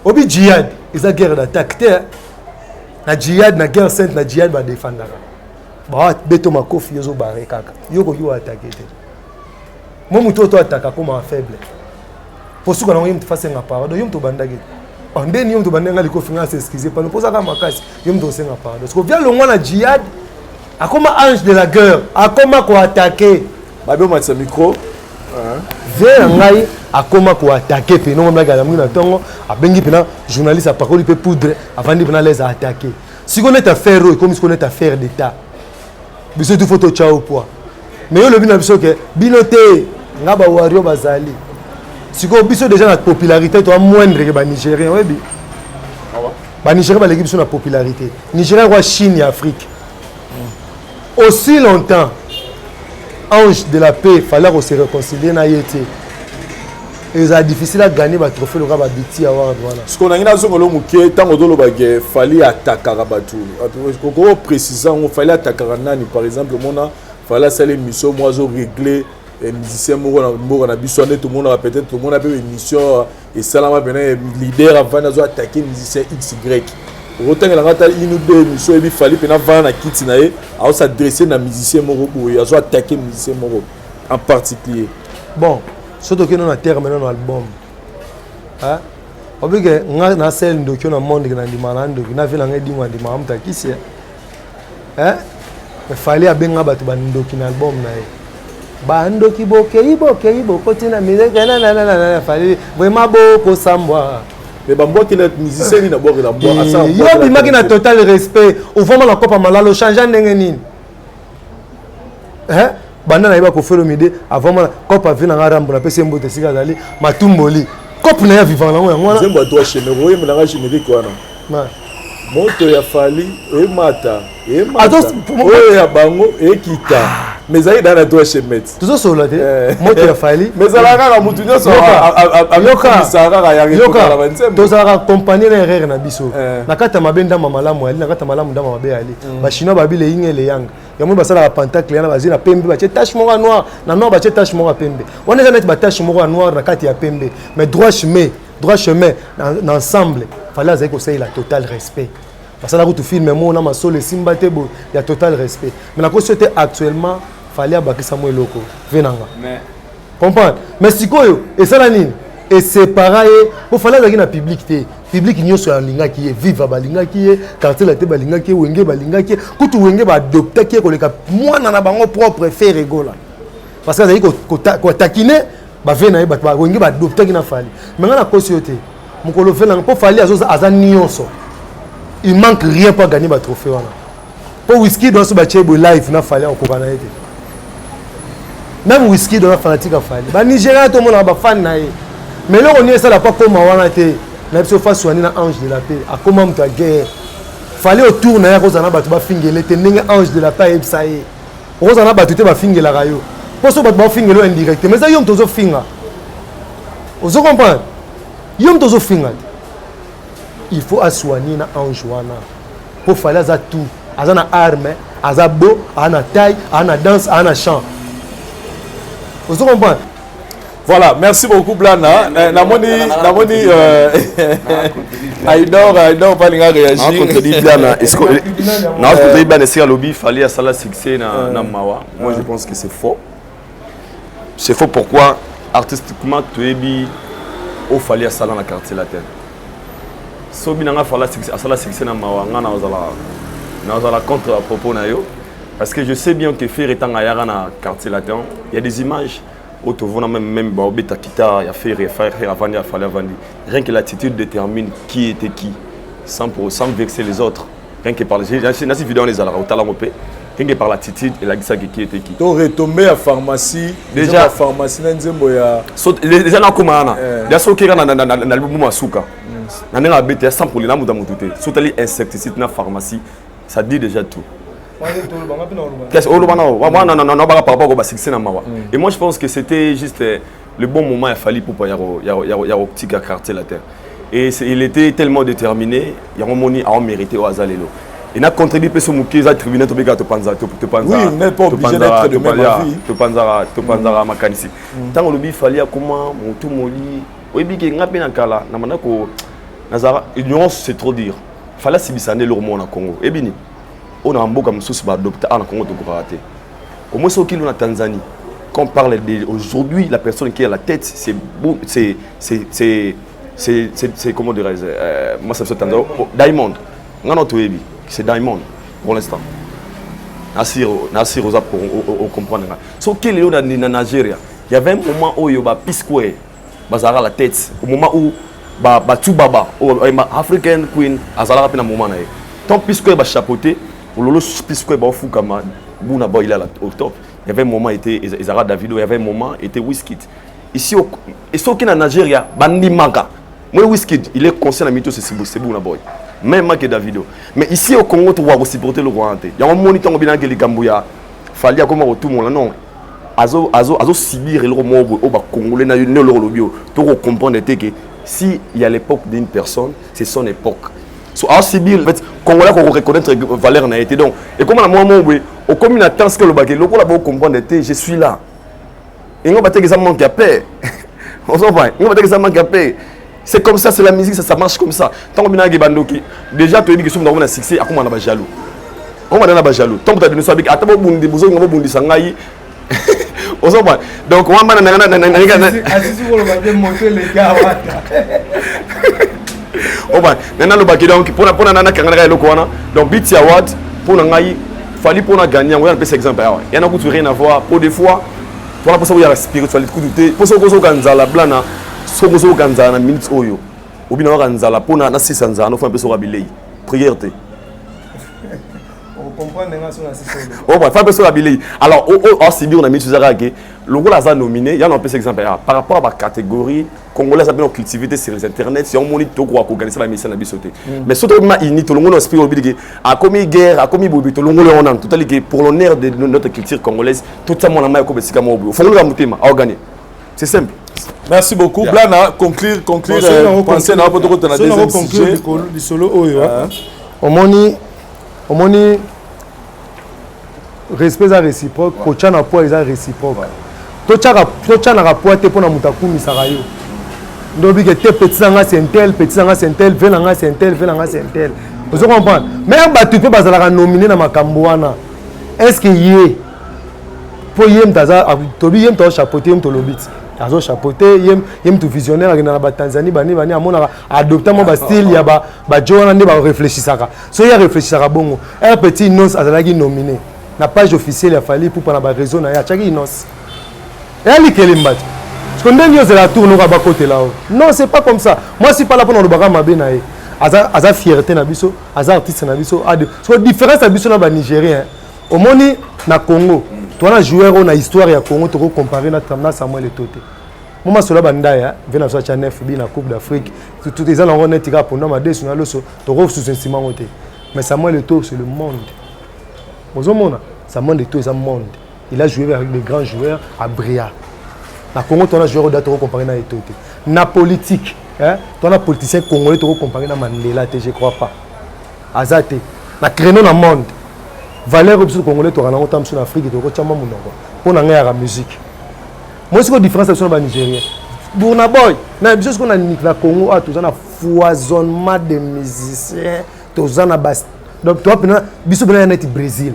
Obi djihad, ils ont guerre d'attaque. La djihad, la guerre sainte, la djihad va défendre. Bah, beto makofi yozo barré kaka. Yoko yo attaquer. Moi, je suis attaqué comme un faible. Pour ce que nous avons fait un pardon, nous avons bandagé. On dit nous avons bandagé les confins s'excuser. Pas nous poser à ma casse. Nous avons fait un pardon. Parce que vient le moment la djihad, à comme ange de la guerre, à comment quoi attaquer. Babé moi ce micro. Vient ngai à comment quoi attaquer. Puis nous on a gagné na tongo. A bengi pena journaliste a parole peut poudre avant de venir les attaquer. Si on est affaire comme si on est affaire d'État. Biso tu photo ciao poa. Mais le bino biso que binoté ngaba wario bazali. Si on a déjà la popularité, tu as moindre que les Nigériens. Les Nigériens ont la popularité. Les Nigériens, Chine et Afrique. Aussi longtemps, ange de la paix, il fallait se réconcilier. Et c'est difficile à gagner le trophée de Rababiti. Ce qu'on a dit, c'est qu'il fallait attaquer Rabatou. Pour préciser, il fallait attaquer Nani. Par exemple, il fallait faire l'émission, moi, régler. Les musiciens, tout le monde a peut-être tout le monde a une émission et Salama Benin leader avant d'attaquer les musiciens XY. Autant que la une ou deux émissions, il fallait que la Kitinae a s'adresser aux musiciens Morobo et à attaquer les musiciens Morobo en particulier. Bon, surtout que nous avons terminé l'album. On veut que nous avons celle de qui on a monde qui a dit malade, qui a fait l'année du mois de Mahamta qui c'est. Il fallait bien abattre un album. Bando kiboke kotina musique na fallait vraiment beaucoup sambwa mais bambo qui est musicien ni d'abord la boire ça yo bimaki na total respect au vraiment la copa malalo changer ndenge nini banda na iba ko faire midi avant la copa vina ngarambo na pese mbote sika dali matumboli copa na ya vivant la ngwana zembo toi chénéro et mlanga générique wana moto ya fali e mata oyo ya bango ekita mais ça y est dans la toi chez maître tout ça sur la moto ya fali mais ça la kaka mutu nyoso ayoka saraka ya yoka to ça compagnie na erreur na biso na kata mabenda mamalamu ali na kata malamu ndama mabe ali ba chinois babile ingele yanga yamwe basala ba pentacle na bazina pembe ba tache moko noir na noir ba tache moko pembe on est mettre ba tache moko noir na kati ya pembe mais droit chemin dans ensemble fallait azai ko c'est la total respect. Parce que là où tu filmes, moi, on a ma soul et Simba Tebo, il y a total respect. Mais la question était actuellement, il fallait abattre Samuel Loko. Venanga. Mais. Comprends? Mais si quoi, et ça la ligne. Et c'est pareil, il fallait avoir un public. Public, il y a un linga qui est vive, balinga qui est, quartier la tête, balinga qui est, wenge, balinga qui est, quand tu wenge, adopter qui est, moi, on a mon propre fait rigola. Parce que ça veut dire qu'on taquine, bah, venez, bah, wenge, adopter qui n'a fallu. Maintenant, la question était, mon colo fait l'angle, pour falloir à Nyonso. Il manque rien pour gagner le trophée. Pour whisky dans ce bâtiment live, n'a fallu encore gagner. Même whisky dans la fanatique a fallu. Bah Nigeria tout le monde a fan naï. Mais là on y est ça la pas comme on a été. N'a pas face soigner un ange de la paix. À comment ta guerre. Fallait autour na Rosana battu ba finger les tenir ange de la paix et ça y est. Rosana battu te ba finger la rayo. Pour ça ba finger lo indirect. Mais ça yom tozo finger. Vous comprenez? Yom tozo finger. Il faut assoigner na ange wana pour faire ça tout azana arme azabo ana taille ana danse ana chant vous comprenez. Voilà, merci beaucoup Blana. Namoni Aïdor pas linga réagir contre dit Blana est-ce que non contre Blana c'est lobby fallait ça la succès na mawa. Moi je pense que c'est faux. C'est faux pourquoi artistiquement tu es bi au fallait ça dans la quartier latin. So binanga fala succès na mawanga na ozala contre à propos na yo parce que je sais bien que faire étant ayara na quartier latin il y a des images où tu vois même ba obeta kita ya faire avant ya fallait vendre rien que l'attitude détermine qui était qui sans vexer les autres rien que par j'ai cette vidéo les ala au talamopé rien que par l'attitude et la gisa qui était qui to retomber à pharmacie déjà pharmacie na nzembo ya déjà na komana ya so kera na l'album masuka. Sans pour les lames de mon tout. Surtout les insecticides dans la pharmacie, ça dit déjà tout. Qu'est-ce que non, par rapport au succès Mawa. Et moi je pense que c'était juste le bon moment il fallait pour y avoir petit quartier la terre. Et il était tellement déterminé, il y a un moni à mériter au Azalelo. Il a contribué à ce que le tribunal te panza. Oui, on n'est pas obligé d'être de même avis. Te panza makanisi. Tant que il fallait comment mon tout moli, oui bien qu'il ngapi na kala, na manako nazara ignorance c'est trop dire. Fallait sibisane le monde au Congo. Et bien on a un beau comme sous adopté en Congo de Gouraté. Au moins ce qu'il y a en Tanzanie. Quand on parle d'aujourd'hui, la personne qui est à la tête, c'est comment dirais-je, moi ça se Tanzanie, Diamond. C'est Diamond pour l'instant. Nassir Rosa pour comprendre. Ce qu'il y a en Nigeria, il y avait un moment où il y a Pisquet, Bazara la tête, au moment où Tubaba, African Queen, Azala rapide un moment. Tant Pisquet va chapeauter, ou Lolo Pisquet va fou comme Bouna Boy là au top. Il y avait un moment était Ezara Davido, il y avait un moment était Wizkid. Ici et ce qui est en Nigeria, Bandi Manga. Moi Wizkid, il est conscient de mytho c'est Bouna Boy. Même que Davido. Mais ici au Congo, tu vas supporter le Rwanda. Il y a un moniteur qui est Gambouya. Fallait comme tout le monde non. Azo subir le mot au Congolais na le lobio. Tu comprendre que si il y a l'époque d'une personne, c'est son époque. So à subir en fait Congolais qu'on reconnaître valeur n'a été donc. Et comme à moi au comme une attente que le baguette, le là comprendre que je suis là. Et on va te dire que ça manque à paix. On s'en va. On va te dire que ça manque à paix. C'est comme ça, c'est la musique, ça marche comme ça. Tant que tu as bandoki, déjà tu as dit que tu as succès, à comment on a jaloux. On va jaloux. Tant que tu as donné ça avec attends bundi, vous avez bundi sangai. On s'en va. Donc on va Assisi pour le monter les gars. On va. Nana le baguette donc pour nana kangana le kwana. Donc Beat Award pour nangai fallait pour gagner. On va un exemple. Il y en a qui rien à voir. Pour des fois, pour la personne où il y a la spiritualité, pour ceux qui sont ganzala blana. Sokozo ganza na minutes oyo obina ganzala pona na 600 no fa peso rabilei prière te on comprend nga sur la 600 oh bah fa peso rabilei alors au sibi on a mis zara ke logo la za nominé il y a un peu exemple par rapport à la catégorie congolais ça bien cultiver sur les internet si on monite to ko organiser la mission na bisoté mais surtout ma ini to longo no esprit obidi a commis guerre a commis bobi to longo le on tout à que pour l'honneur de notre culture congolaise tout ça mon ama ko besika mo faut nga mutema a organiser c'est simple. Merci beaucoup. Yeah. Blana, conclure, pensez dans votre côté dans la deuxième sujet. Du solo oyo. Omoni respect à réciproque, kocha na poids est réciproque. Tocha na rapport te pona mutaku misarayo. Ndobi que te petit sanga c'est un tel, venanga c'est un tel. Vous comprenez? Même ba tu peux bazala nominer na makambo wana. Est-ce que yé pour yem taza tobi yem to chapeauter yem to lobit. Azo chapeauté yem tout visionnaire na ba Tanzanie bani amona adopter mon ba style ya ba jona ne ba réfléchissaka so ya réfléchissaka bongo un petit nos azalaki nominé na page officielle ya fali pour na ba raison na ya chaki nos et ali kelimba parce que ndenge yo la tour no ba côté là non c'est pas comme ça moi c'est pas là pour no ba mabe na ye aza fierté na biso aza artiste na biso so différence na biso na ba Nigérien au moni na Congo. Toi, un joueur, on a histoire ya Congo, tu peux comparer notre Samuel Eto'o. Moi, je suis là, je vais à la Coupe d'Afrique. Tout les gens ont été là pour nous, mais tu as sous un ciment. Mais Samuel Eto'o, c'est le monde. Samuel Eto'o, c'est le monde. Il a joué avec des grands joueurs à Bria. Na Congo, tu as un joueur qui comparé à Eto'o. Na politique, tu as un politicien congolais qui comparé à Mandela, je ne crois pas. Azate. Na créneau dans le monde. Valeur absolue congolais to rango tam sur Afrique to ko chama munoko pour na ngaya la musique moi c'est quoi différence avec les Nigériens Burna Boy na biso qu'on a na Congo a tous na foisonnement de musiciens tous na bas donc toi pena biso bena na Brésil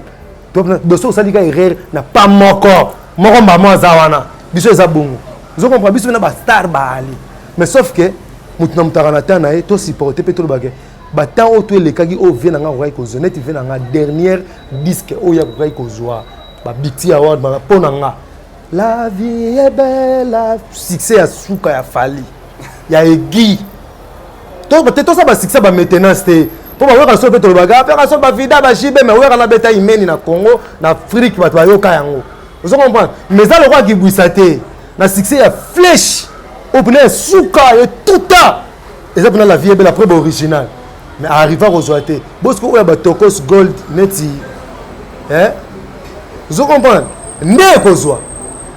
toi pena doso salika erreur na pas moko ba mo zawana biso za bongo vous comprenez biso bena ba star ba ali mais sauf que mutu na mutara ta na to supporter pe to le bagay Batan au tout les kagi au vient en Hawaï cause net vient en dernière disque au ya Hawaï cause ba Biti Award ba ponanga la vie est belle la succès à souka ya fali ya egi to peut-être ça ba succès ba maintenance te pour ba wera so peut le baga faire so ba vida ba jibe mais wera na beta imeni na Congo na Afrique ba yo ka yango vous comprenez mais ça le roi qui buisate na succès ya flèche au pneu souka et tout ça et ça pendant la vie est belle après original. Mais arriver aux oités, parce que Tokos Gold neti Vous comprenez? N'est kozwa.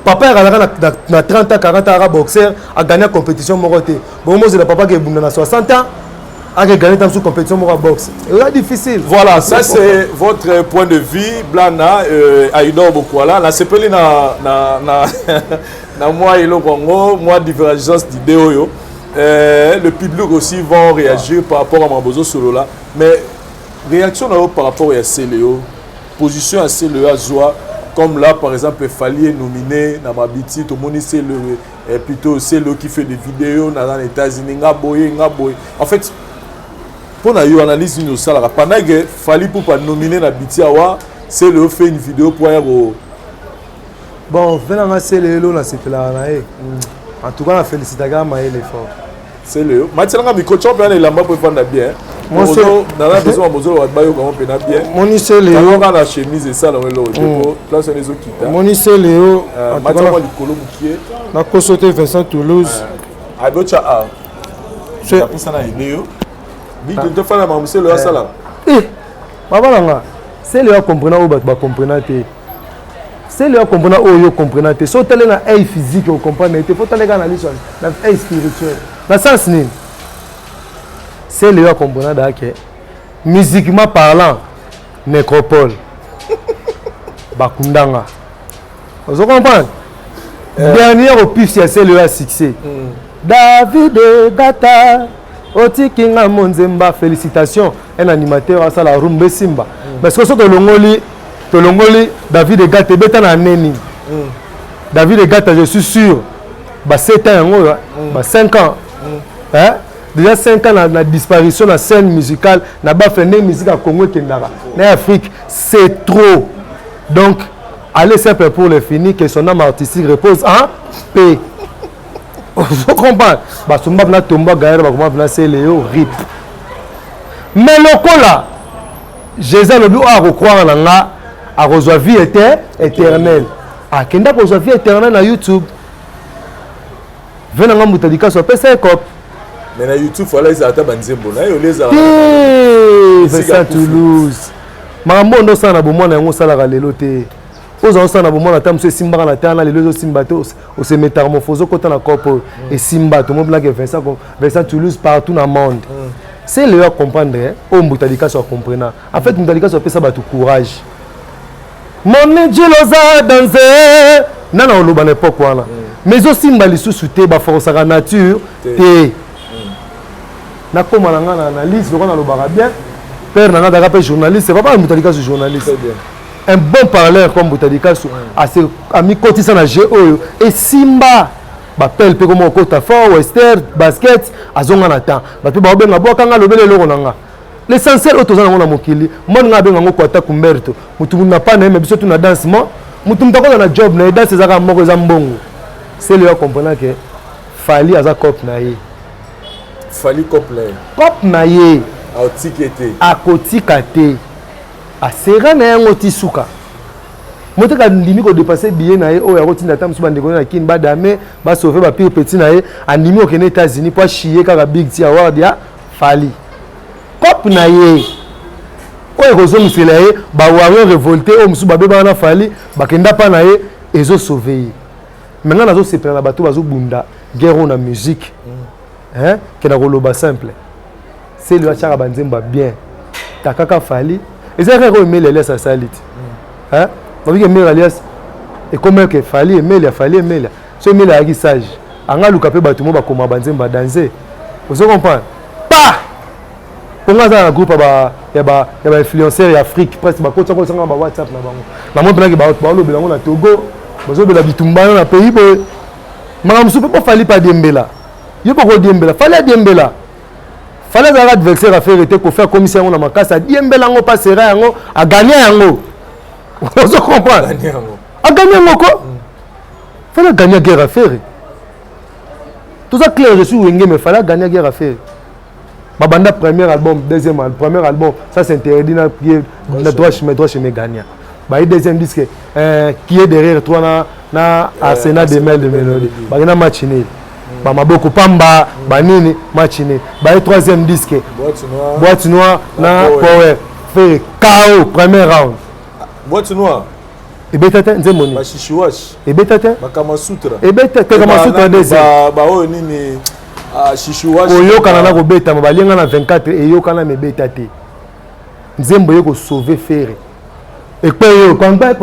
Papa a 30 ans, 40 ans, boxeur, a gagné la compétition moroté. Bon, moi, c'est le papa qui a 60 ans, a gagné la compétition moroté boxe. C'est difficile. Voilà, ça c'est votre point de vue, Blana, Aïdor Bokwala. Là, c'est pas na moi et le Congo, moi, divergence d'idées. Le public aussi va réagir par rapport à Mambozo Solo là. Mais réaction par rapport à CLEO, position à CLEO à Zoa. Comme là, par exemple, Fali est nominé dans ma biti, tout le monde c'est plutôt c'est le qui fait des vidéos dans les États-Unis, en fait, pour nous analyser nous ça, pendant que Fali pour pas nominer dans biti awa, c'est le fait une vidéo pour aller au. Bon, venant à CLEO là, c'était là, en tout cas, la félicitation à l'effort. C'est le. Maintenant, quand micro champion est là-bas pour faire bien. Moi, c'est dans la maison, on va bien. Mon c'est Léo. Quand la chemise et ça, là, là, c'est les autres qui t'ont. Mon c'est Léo. Maintenant, on va lui la Kosoté Vincent Toulouse. À d'autres, c'est ça là, Léo. Dit de te faire la maman, c'est le ça là. Maman là, c'est Léo comprenant ou pas comprenant. C'est Léo comprenant ou yo comprenant. Si tu as un œil physique, vous comprenez. Il faut aller dans l'analyse, dans l'œil spirituel. Dans le sens ni. C'est Léo comprenant que musiquement parlant, nécropole, Bakundanga. Vous comprenez? Dernière opus, c'est Léo à succès. David Gata, Otikinga Monzemba, félicitations. Un animateur à la Rumbe Simba. Parce que ce que Longoli, David Gata, est un neni. David Gata, je suis sûr, 7 ans, 5 ans. Hein? Déjà 5 ans la disparition de la scène musicale, n'a pas fait une musique à Congo et Kendara. En Afrique, c'est trop. Donc, allez simple pour le finir, que son âme artistique repose en paix. Vous comprenez? Son âme n'a tombé, c'est Léo, RIP. Mais le là, Jésus le dit à recroire en là, à recevoir vie éternelle. À Kenda pour recevoir vie éternelle sur YouTube. Venez à Moutadika sur PC Cop. Mais na YouTube, il faut aller à Tabanzembo. Vincent Toulouse. Maman, on a un bon moment, on a un leloté. On a un bon moment, on a un simba, on a un leloté, on se métamorphose quand on a un corps et simba. Tout le monde a Vincent Toulouse partout dans le monde. C'est le comprendre, on Moutadika soit comprenant. En fait, Moutadika soit ça tout courage. Mon Dieu, l'osa danser. Non, on l'a pas époque là. Mais aussi, on a les force à la nature. Na comment on analyse, on a le bien. Père n'a pas journaliste, c'est pas un Moutadika sur journaliste. Un bon parleur comme Moutadika a ses amis cotisants à GO et Simba. Bapel pe comme Kota Fort, Western, basket, azonga na temps. Bato ba benga boka nga lobele loko nanga. L'essentiel autozana ngona mokili. Mon nga benga ngo kwata kumberto. Mutu na pa na me biso tu na dansement. Mutu mtako na job na danse zaka moko za mbongo. C'est le comprendre que Fali aza cop na ye. Fali cop na ye. Cop na ye. A otikete. A kotikate. A sera na yango tisuka. Moi, quand ndimi ko dépasser billet na ye o ya rotina tam so bande ko na kin ba dame ba sauver ba pire petit na ye animi au États-Unis pour chier ka big ti award ya Fali cop na ye o e rozo musela ye ba warrior révolté o musu ba be ba na Fali ba kenda pa na ye ezo sauver maintenant nazo se prendre bato bazo bunda guerre na musique hein que na koloba simple c'est le achara banzemba bien takaka Fali et ça rero aimer les sa salite hein. Parce que mes alias et comme que Fali Emelia ce Emelia a sage anga luka pe batumo ba koma banzemba danser vous comprenez pas pour moi ça un groupe ba influenceurs Afrique presque ba kota ba WhatsApp na bango na mo blanc ba lo belango na Togo bozo bela bitumba na pays boy mama soupe pas Fali pas Dembela yo pas ko Dembela Fali Dembela Fali za adversaire à faire était ko faire commissaire na makasa Dembela ngo passera ngo a gagner ngo. Vous comprenez? A gagné un quoi? Il fallait gagner la guerre à faire. Tout ça clair, je suis Wenge, mais il fallait gagner la guerre à faire. Babanda, premier album, deuxième album, premier album, ça c'est interdit, na droit chemin gagnant. Bah, deuxième disque, qui est derrière toi, na Arsenal des mails de mélodie. Bah, il y a un match né. Bah, ma beaucoup pamba, bah, nini, match né. Bah, le troisième disque, boîte noire, na power, fait KO, premier round. boîte noire ebeta nzemoni ba shishiwash ebeta bakama sutra ebeta kama sutra deuxième ba o nini shishiwash oyokana na kobeta balinga na 24 eyokana mebeta te nzembo yo ko sauver faire ekpeyo kwangba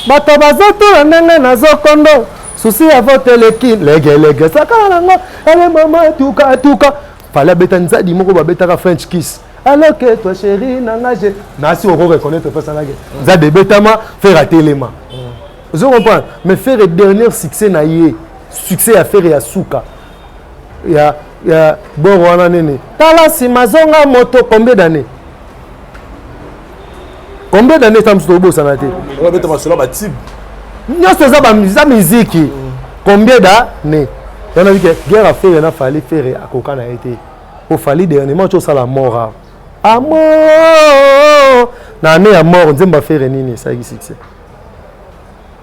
bato bazotula ndenge nazokondo susi ya vote leki legelege sakala nango ele mama tuka fallait beta nzadi moko babetaka French kiss alors que toi chérie nangaje nasi oko reconnaître personne là nzadi betama faire atelema vous comprenez mais faire le dernier succès na yé succès à faire ya suka ya bon wana nene tala si mazonga moto combien d'années ça me sauve beau ça n'a été on va mettre ma solo ba type non c'est ça musique combien d'années on a vu que guerre à faire na fallait faire à coca na été au fallait dernièrement tout ça la mort à mort na année à mort nzemba faire nini ça qui succès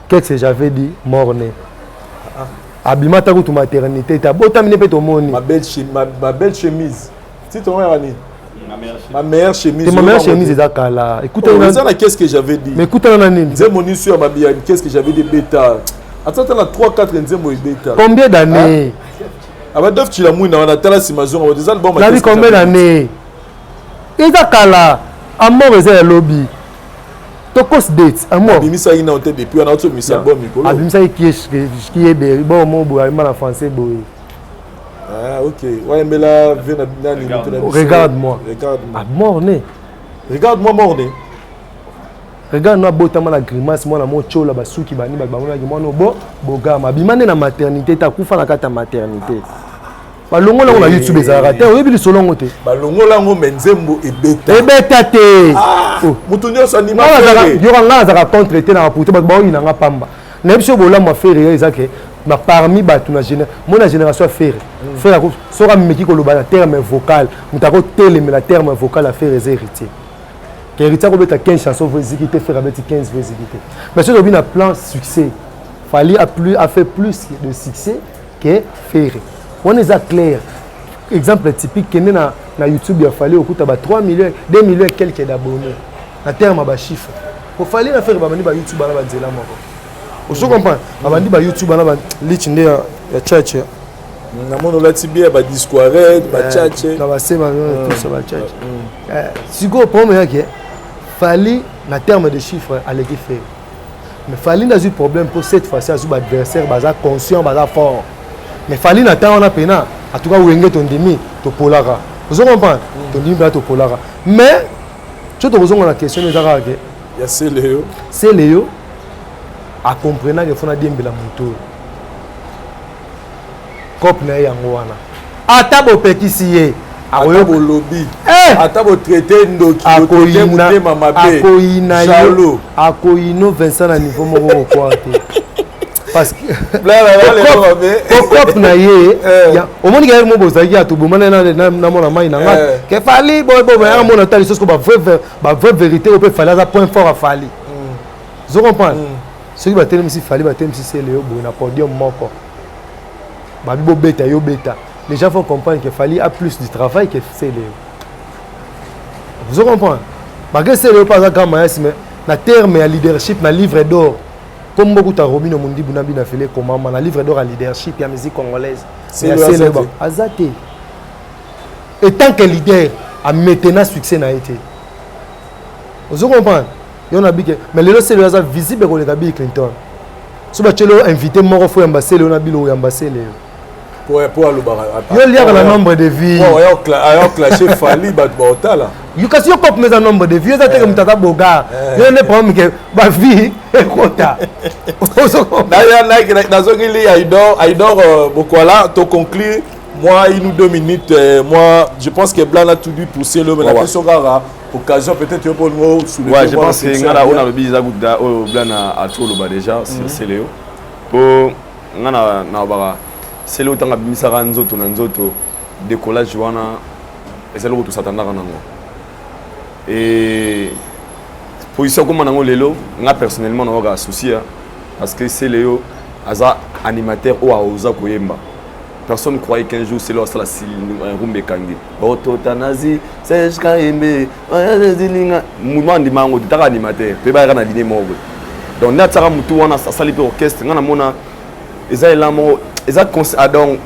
qu'est-ce que j'avais dit mort né abimata ko tu maternité ta botamine pe to moni ma belle chemise si ton rani ma meilleure chemise ma meilleure chemise est là écoute qu'est-ce que j'avais dit mais écoute na nini nzemoni sur ma bien qu'est-ce que j'avais dit bêta attends la 3 4 nzembo bêta combien d'années aba dof tu la mouina on a tala si maison on des albums la vie combien d'années ezakala amour eza lobby tokos date amour bimisa ina on te depuis on a autre mis album mikolo abimisa qui est de bon mot boyama en français boy ah ok ouais mais là viens regarde-moi amour né regarde-moi morné regarde-moi botama la grimace moi na mo chola basuki bani babona ki mo bo bogama bimane na maternité ta kufa na kata maternité balongo lango na YouTube ezalaka te oyebi lisolongo te balongo lango menzembo ebeta te mutu nyonso anima yoka nga azaka contre te na baputo bato baoyina nga pamba nayebi so bolamu afere eza ke na parmi bato na génération afere fere soka meki koloba na terme vocal moto akotelemela terme vocal afere eza héritier ke héritier akobeta 15 chansons veziki te fere abeti 15 veziki te mais so tobi na plan succès fali a fait plus de succès que fere on est clair exemple typique kende na YouTube il fallait okuta ba 3 millions 2 millions et quelques d'abonnés en terme ba chiffre il fallait na faire ba mani ba YouTube na ba nzela moko vous comprenez abandi ba YouTube na ba lich nde ya church na mono la tibia ba discoiret ba church na ba sema tout ça ba church siko problème yake fallait na terme de chiffres aller faire mais fallait dans un problème pour cette fois-ci azu ba adversaire baza conscient baza fort mais fallait na temps on a pena en tout cas wenge ton demi to polara vous comprenez ton demi to polara mais tu te poses la question de Zara que il y a c'est Léo à comprendre que faut na diembela moto cop na yango wana atabo pekisiye atabo lobby atabo traiter ndoki akoyina akoyina yo akoyino Vincent na niveau moko quoi parce que na ye au moins il mo bozaki ya to bomana na mona mai na nga ke fali boy ya mona tali sosko ba vraie vérité au peut fallait ça point fort à fali vous comprenez ce qui va tenir si fali va tenir si c'est Léo bo na podium moko ba bibo beta yo beta les gens vont comprendre que fali a plus du travail que c'est Léo vous comprenez ba que c'est Léo pas ça comme mais na terme ya leadership na livre d'or comme beaucoup de Robino Mundi Bunabi n'a fait comment on livre d'or à leadership et à musique congolaise. C'est le Azate. Et tant que leader a maintenant succès n'a été. Vous comprenez? Il y en a bien mais le c'est le hasard visible pour les Bill Clinton. Si vous avez invité mon frère ambassadeur on a Bill ou ambassadeur. Pour le bar. Il y a le nombre de vies. Il y a clashé Fali Batbota là. You can see your mais un nombre de vies. Ça fait comme Tata Boga. Il y a des problèmes que ma vie est quota. D'ailleurs, dans un il dort beaucoup là. Tu conclure. Moi, 1 ou 2 minutes. Moi, je pense que Blanc a tout dû pousser le. Mais la question rare. Occasion peut-être pour nous soulever. Ouais, je pense que on a le bizarre Blanc a tout le bas déjà. C'est Léo. Pour on a c'est le temps que misara nzoto na nzoto décollage wana ezalo ko s'attendre nango et position comme nango lelo nga personnellement na ga souci parce que c'est Léo aza animateur ou aoza koyemba personne ne croyait qu'un jour c'est là ça la rumbe kangi autotanazi c'est kaimbe zilinga mouvement de mango taka animateur pe ba kana dîner mo donc na tsaka mutu wana sali pe orchestre ngana mona eza elamo eza donc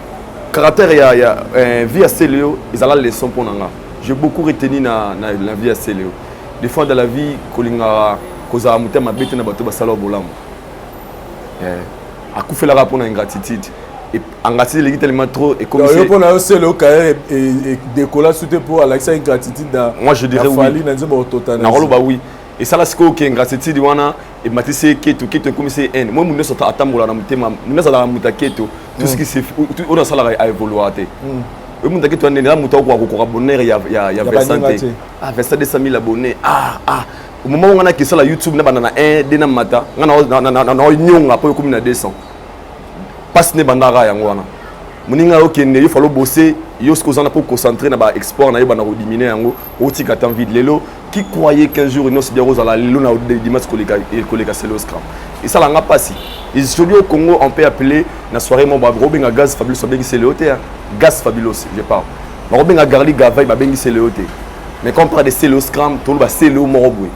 caractère ya vie à Célio ils ont la leçon pour nanga j'ai beaucoup retenu na la vie à Célio des fois dans la vie kolinga koza mutema bete na bato basala bolamu akufela rapport na ingratitude et ingratitude est tellement trop et comme c'est pour la c'est le carrière et décoller sous pour Alexa ingratitude dans moi je dirais oui na roloba oui et ça là c'est que ingratitude wana et matisse keto comme c'est n moi mun sota atambola na mutema mun sala mutaketo tout ce qui c'est on a ça a évolué et mun taketo na muta ko bonheur ya Vincent ah Vincent 200 000 abonnés au moment où on a qui sur la YouTube na banana 1 dena mata na nyonga po comme na 200 passe ne bandara yango wana muninga okende il faut bosser yo ce qu'on a pour concentrer na ba export na yeba na diminuer yango otika tan vide lelo qui croyait qu'un jour il bien rose la lelo na dimanche koleka c'est le scram et ça langa passi aujourd'hui au Congo on peut appeler na soirée mon ba Robin Gaz Fabulous so bengi c'est le hôtel Gaz Fabulous je parle Robin Garli Gavay ba bengi c'est le hôtel mais quand on parle de c'est le scram tout ba c'est le morobwe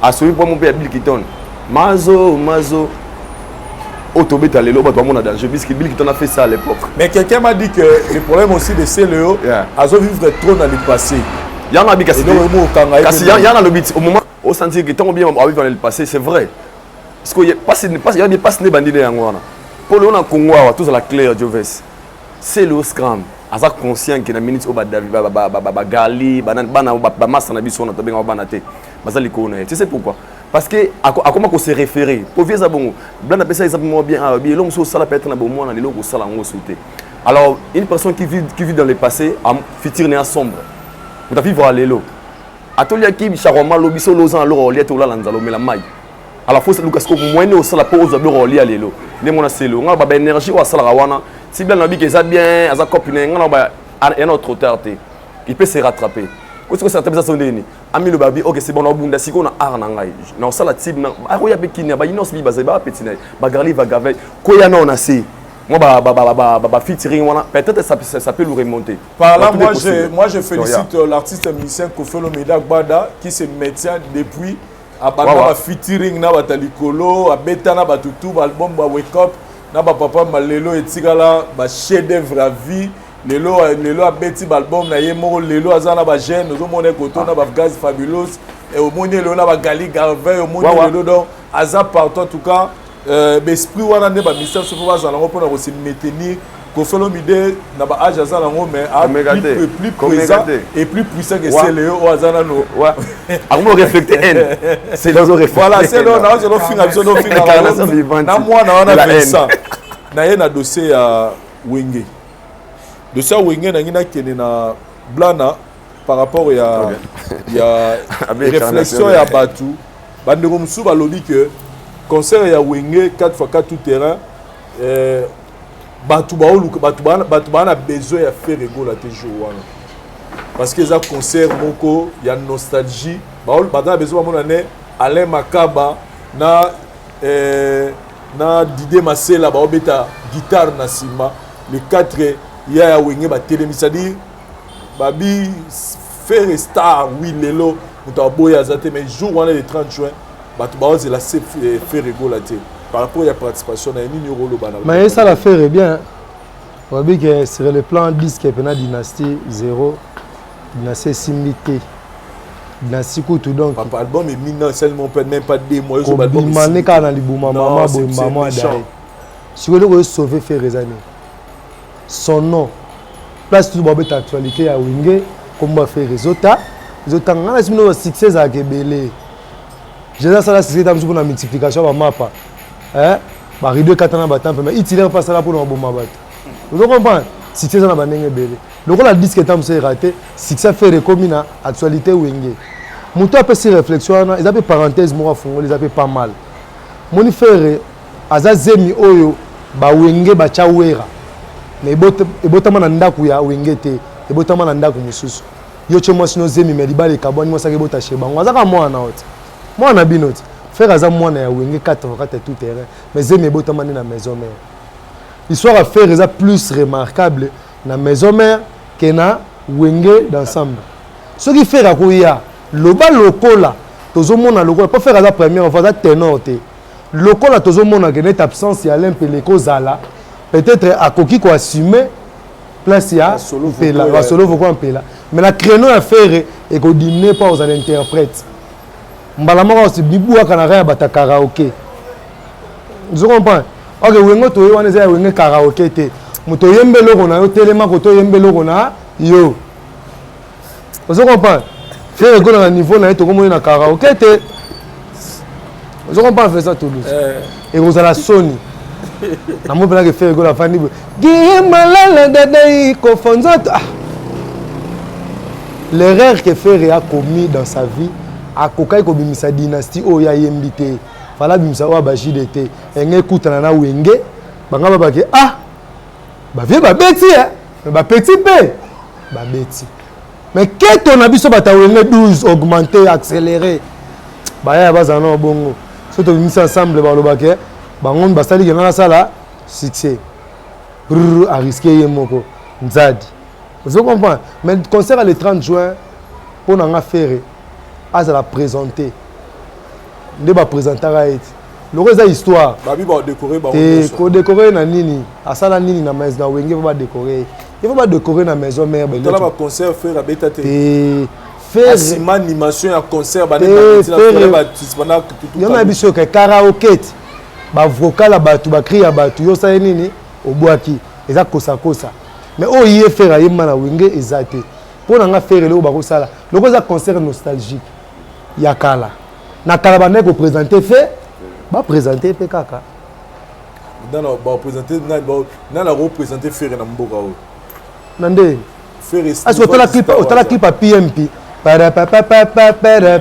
à celui pour mon père Bill Kiton mazo Autobeta lelo ba tout monde danger puisque Bill Kiton a fait ça à l'époque. Mais quelqu'un m'a dit que le problème aussi de CLO a vivre trop dans le passé. Il y en a bi kasi il y en a le bit au moment au sentir que tant bien à vivre dans le passé c'est vrai. Parce que il y a des passes ne bandits yango wana. Pour le on a Congo tous à la claire Joves. C'est le scram. Asa conscient que na minute au ba David ba gali ba massa na biso na to benga ba na te. Bazali ko na. Tu sais pourquoi? Parce que à comment qu'on se référer pour vieux abongo blanc appelle ça exactement bien bien l'homme sur ça la peut-être na bon moi na lelo ko sala ngo sauter alors une personne qui vit dans le passé a futur né sombre vous vivre à lelo atolia ki charoma lobiso lozan lo rolia to la lanzalo mela mai alors faut Lucas ko moine au sala pose be rolia lelo ne mona selo nga ba énergie wa sala wana si bien na bi que ça bien aza copine nga ba un autre tarte il peut se rattraper. Qu'est-ce que ça t'appelle ça sonné? Ami le babi, ok c'est bon, on a si qu'on a arnangai. Non ça la type, ah oui avec qui n'a pas inos bi bazé ba petit ba garli va gaver. Koya non assez. Moi ba featuring wana peut-être ça peut le remonter. Par là moi je félicite l'artiste musicien Kofelo Medak Bada qui se maintient depuis à ba featuring na batalikolo, a betana ba tutu album ba wake up na ba papa malelo etikala ba chef d'œuvre à vie. Lelo a beti album na yemo lelo azana ba jeune ozo mona koto na ba Gaz Fabulous et au moni lelo na ba Gali Garvey au moni lelo donc aza partout en tout cas l'esprit wana ne ba mystère so fa zana ko na ko se maintenir ko felo mide na ba age azana ngo mais plus présent et plus puissant que c'est Léo o azana no a mo reflecter haine c'est dans au reflet voilà c'est là na zo finga biso do finga na moi na wana Vincent na ye na dossier ya Wenge de ça Wenge na ngina kene na blana par rapport ya réflexion ya batu bandeko musu balobi que concert ya Wenge 4x4 tout terrain batu bana besoin ya faire rigoler te jour wana parce que ça concert moko ya nostalgie bana besoin mona ne Alain Makaba na Didier Masela ba obeta guitare na sima le 4 ya Wenge ba télémi c'est-à-dire babi faire star oui lelo mutaboya zate mais jour wana le 30 juin batu ba ose la faire rigoler te par rapport à la participation à une rôle banal. Mais ça l'affaire est bien. On dit que sur le plan disque pena dynastie 0 dynastie Simité dynastie Koutou donc papa album est minant seulement peut même pas 2 mois sur album mané kana libuma maman boy maman dai si vous voulez sauver faire raisonner son nom place tout babet actualité à Wenge comme va faire résultat ngana sino succès à Kebele j'ai ça la succès dans une multiplication ba mapa bah rideau katana batampe mais il tire pas ça là pour nous bomba bat vous comprenez succès na banenge belé donc la disque est c'est raté succès fait recommina actualité Wenge muto a fait réflexion ils appellent parenthèse moi fond ils appellent pas mal moni faire azazemi oyo ba Wenge ba chawera mais ebotama na ndaku ya Wenge te ebotama na ndaku mususu yo chemo sino zemi mais libale kaboni mo sake bota sheba ngazaka mwana oti mwana binoti faire aza mwana ya Wenge 4x4 tout terrain mais zemi ebotama na maison mère Histoire à faire est plus remarquable na maison mère que na Wenge d'ensemble. Ce qui fait à Kouya, le bas locola, tout le monde a locola, pas faire la première fois, ténor. Locola, tout le monde a gagné absence, il y a l'impeléco Zala. Peut-être à Koki ko assumer place ya solo voko en pela. Mais la créneau à faire et qu'on dîne pas aux interprètes. Mbalama aussi bibu à Canara bata karaoké. Vous comprenez? Ok, Wengo to yo wana Wengo karaoké te. Muto yembe loko na yo telema ko to yembe loko na yo. Vous comprenez? Faire go na niveau na to comme na karaoké te. Vous comprenez faire ça tout douce. Et vous allez Sony. Na mo pela que faire go la fandi. Guimalala dadai ko fonzoto. L'erreur que Ferré a commis dans sa vie a kokai ko bimisa dynastie o ya yembité. Fala bimisa o bashide te. Enge kutana na Wenge. Banga ba ke ba vie ba beti ba petit pe ba beti. Mais que ton abiso ba ta Wenge 12 augmenter accélérer. Ba ya bazana bongo. Soto bimisa ensemble ba lo ba ke bangon basali ngana sala succès. Brrr a risqué yemoko. Nzadi. Vous comprenez? Mais le concert le 30 juin, pour nous faire, à la présenter. Nous allons présenter le reste de l'histoire. Babi va décorer. Il faut décorer na nini. À ça la nini na maison na Wenge va décorer. Il faut pas décorer na maison mère. Dans la concert faire abeta te. Faire animation à concert ba il y en a biso que karaoké. Ba vocal à batu, ba cri à batu. Yo ça nini au boaki. Eza kosa kosa. Mais oh il fait à yema na Wenge ezate. Pour nga faire le ba ko sala. Le ko za concert nostalgique. Ya kala. Na kala ba nek ko présenter fait. Ba présenter pe kaka. Dans la ba présenter na la représenter faire na mboka o. Nande. Faire est-ce que tu la clip à PMP. Para papa papa para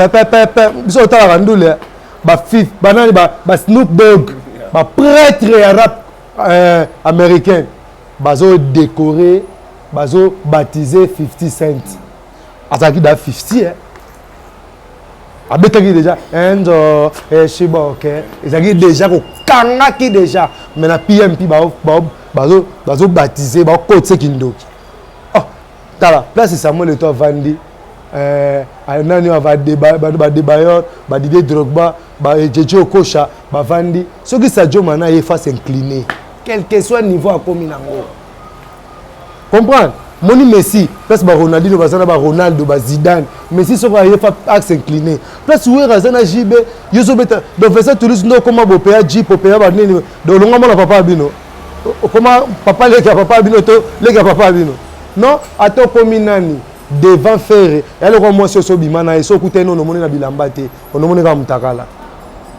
papa. Biso ta la ndule. Ba fif banani ba Snoop Dogg. Ba prêtre rap américain. Bazo décoré, bazo baptisé 50 Cent. Azaki da 50 hein. Abetaki déjà enzo shiba OK. Ezaki déjà ko kangaki déjà. Mais na PMP bazo baptisé ba côté Kindoki. Oh, tala, place Samuel Eto'o Vandi. Nani va débat ba Didier Drogba, ba Jeje Okocha, ba Vandi. Ce qui Sadio Mana est face incliné. Quel que soit le niveau à Kominango. Comprendre? Moni Messi, place ba Ronaldinho, ba Ronaldo, ba Zidane. Messi so va faire axe incliné. Place où Razana JB, Yoso beta do faire Toulouse no comment bo paya Jeep po paya ba nini do longa mona papa bino. Comment papa le papa bino to le papa bino. Non, ato Kominani devant faire. Elle ko moi so bimana et so kuté no moni na bilamba te. On moni ka mutakala.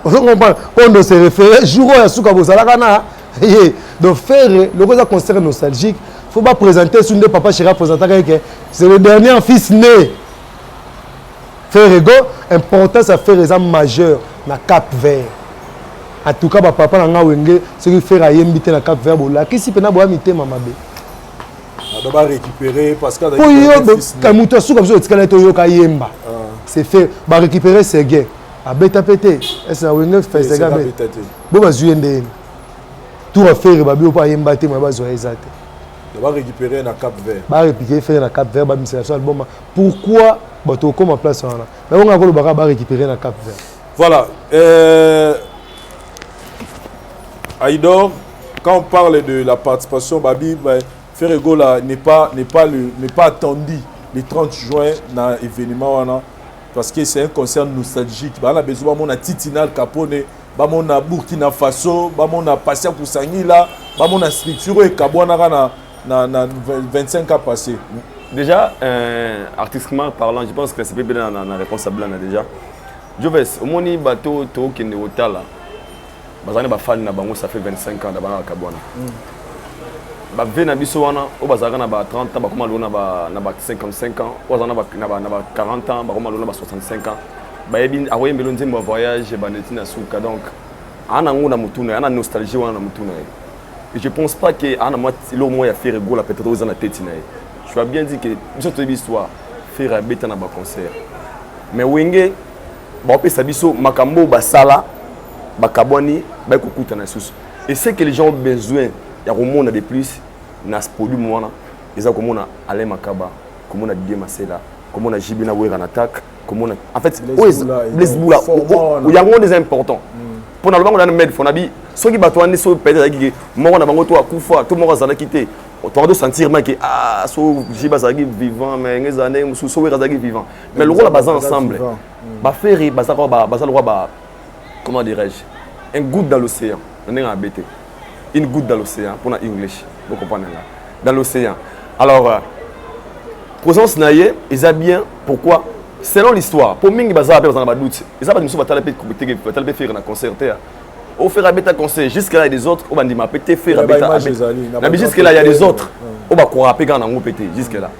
On comprend quand on se réfère jour ya suka bozala kana. Donc faire le gros concert nostalgique, faut pas présenter sur des papa chéri présenter que c'est le dernier fils né. Faire ego importance à faire examen majeur na Cap Vert. En tout cas papa na Wenge ce qui faire ayembité na Cap Vert bola qui si pena boa mité mama be. On doit récupérer parce que quand muto sou comme ça tikala to yo ka yemba. C'est fait ba récupérer ces gains. A beta pété. Est-ce na Wenge fait ces gars. Bo ba zuende. Tout à faire, babi pas yembaté ma base exact. On va récupérer na Cap Vert. Ba récupérer faire na Cap Vert ba mission album. Pourquoi bato comme en place là. Mais on a encore le ba récupérer na Cap Vert. Voilà, Aïdor, quand on parle de la participation Babi, Ferrego là n'est pas attendu le 30 juin dans l'événement parce que c'est un concert nostalgique. On a besoin de Titinal Capone. Bamona Burkina Faso, bamona Passia Poussangila, bamona structure et Kabouana na 25 ans passés. Déjà, artistiquement parlant, je pense que c'est bien dans la réponse à Blanc déjà. Joves, au moins ni bateau qui est au Tala, bazane ba fan na bango ça fait 25 ans d'abord à Kabouana. Ba vena bisoana, au bazara na ba 30 ans, ba comment lona ba na ba 55 ans, au bazana ba na ba 40 ans, ba comment lona ba 65 ans. Bayebi awoye melonze mo voyage banetina suka donc ana ngona mutuna ana nostalgie wana mutuna et je pense pas que ana moi lo moi ya faire go la peut-être aux na tête na je vais bien dire que biso to histoire faire beta na ba concert mais Wenge ba pesa biso makambo basala bakabwani ba kokuta na susu Et c'est que les gens ont besoin, il y a un monde de plus, dans ce produit, ils ont comme on a Alain Makaba, comme on a Didier Masela, comme on a Jibina Ouera en attaque, comme on a. En fait, Blaise Boula, il y a un monde des importants. Pour nous, on a un maître, on a dit, ceux qui battent, on sont peut-être moi, on a un tout le monde a quitté. Tu vas sentir que ah, Jiba Zagi vivant, mais les années, Sousoué Zagi vivant. Mais le rôle est ensemble. Faire comment dirais-je, un goutte dans l'océan. On est en BT. Une goutte dans l'océan, pour l'anglais. Vous comprenez là. Dans l'océan. Alors, présence naïe, ils ont bien. Pourquoi? Selon l'histoire, pour Mingi Bazar, ils ont doute. Ils ont pas de faire un concert. Au faire un concert, jusqu'à là, il y a des autres, on va dire, pété, faire un jusqu'à là, il y a des autres. On va croire que on pété, jusqu'à là.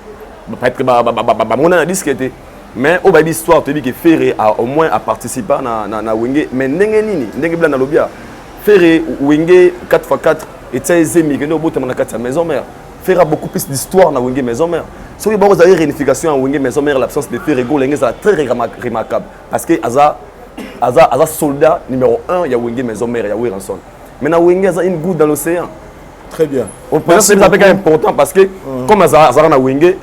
Peut-être mon analyse qui était. Mais on va dire l'histoire, tu dis que Ferré a au moins à participer à Wenge. Mais n'engé blanc dans le bien. Ferré, Wenge 4x4, et tu sais, Zemi, qui est au bout de la maison mère. Ferré a beaucoup plus d'histoire dans Wenge maison mère. Si vous avez une réunification à Wenge maison mère, l'absence de Ferré, c'est très remarquable. Parce que Aza soldat numéro 1, il y a Wenge maison mère, il y a Wiranson. Maintenant, Wenge a une goutte dans l'océan. Très bien. C'est important parce que, comme Azara na Wenge,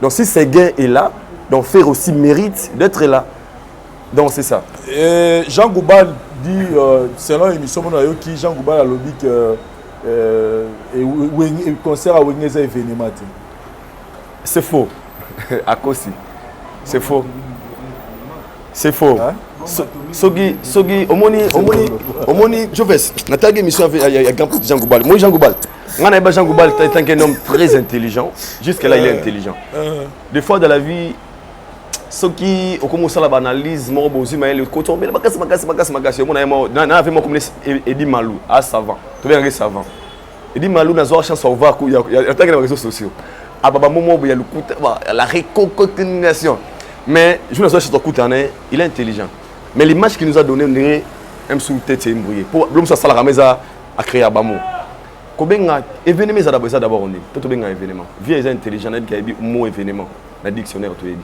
donc si Séguin est là, donc Fer aussi mérite d'être là. Donc c'est ça. Jean Goubal dit, selon l'émission qui Jean Goubal a lobby que le concert à Wenge est événement. C'est faux. À Kossi. C'est faux. C'est faux. Sogi, Omoni, je fais. Nathalie émission avec Jean Goubal. Moi, Jean Goubal. Jean Goubal est un homme très intelligent. Jusque-là, il est intelligent. Des fois, dans la vie, ceux qui ont commencé à l'analyse, moi, je me dis, quand on me dit, Eddie Malou, ah, savant. Tu veux un savant. Eddie Malou n'a pas chance de voir qu'il y a des réseaux sociaux. Ah, il y a la réconciliation. Mais je ne sais pas si il est intelligent. Mais l'image qu'il nous a donné, on est un sous-tête embrouillé. Pour l'homme, ça la ramène à créer un bamou. Quand on a un événement, d'abord on est. Tout un événement. Vie est intelligent, il y a un mot événement. Dans le dictionnaire, tu dis.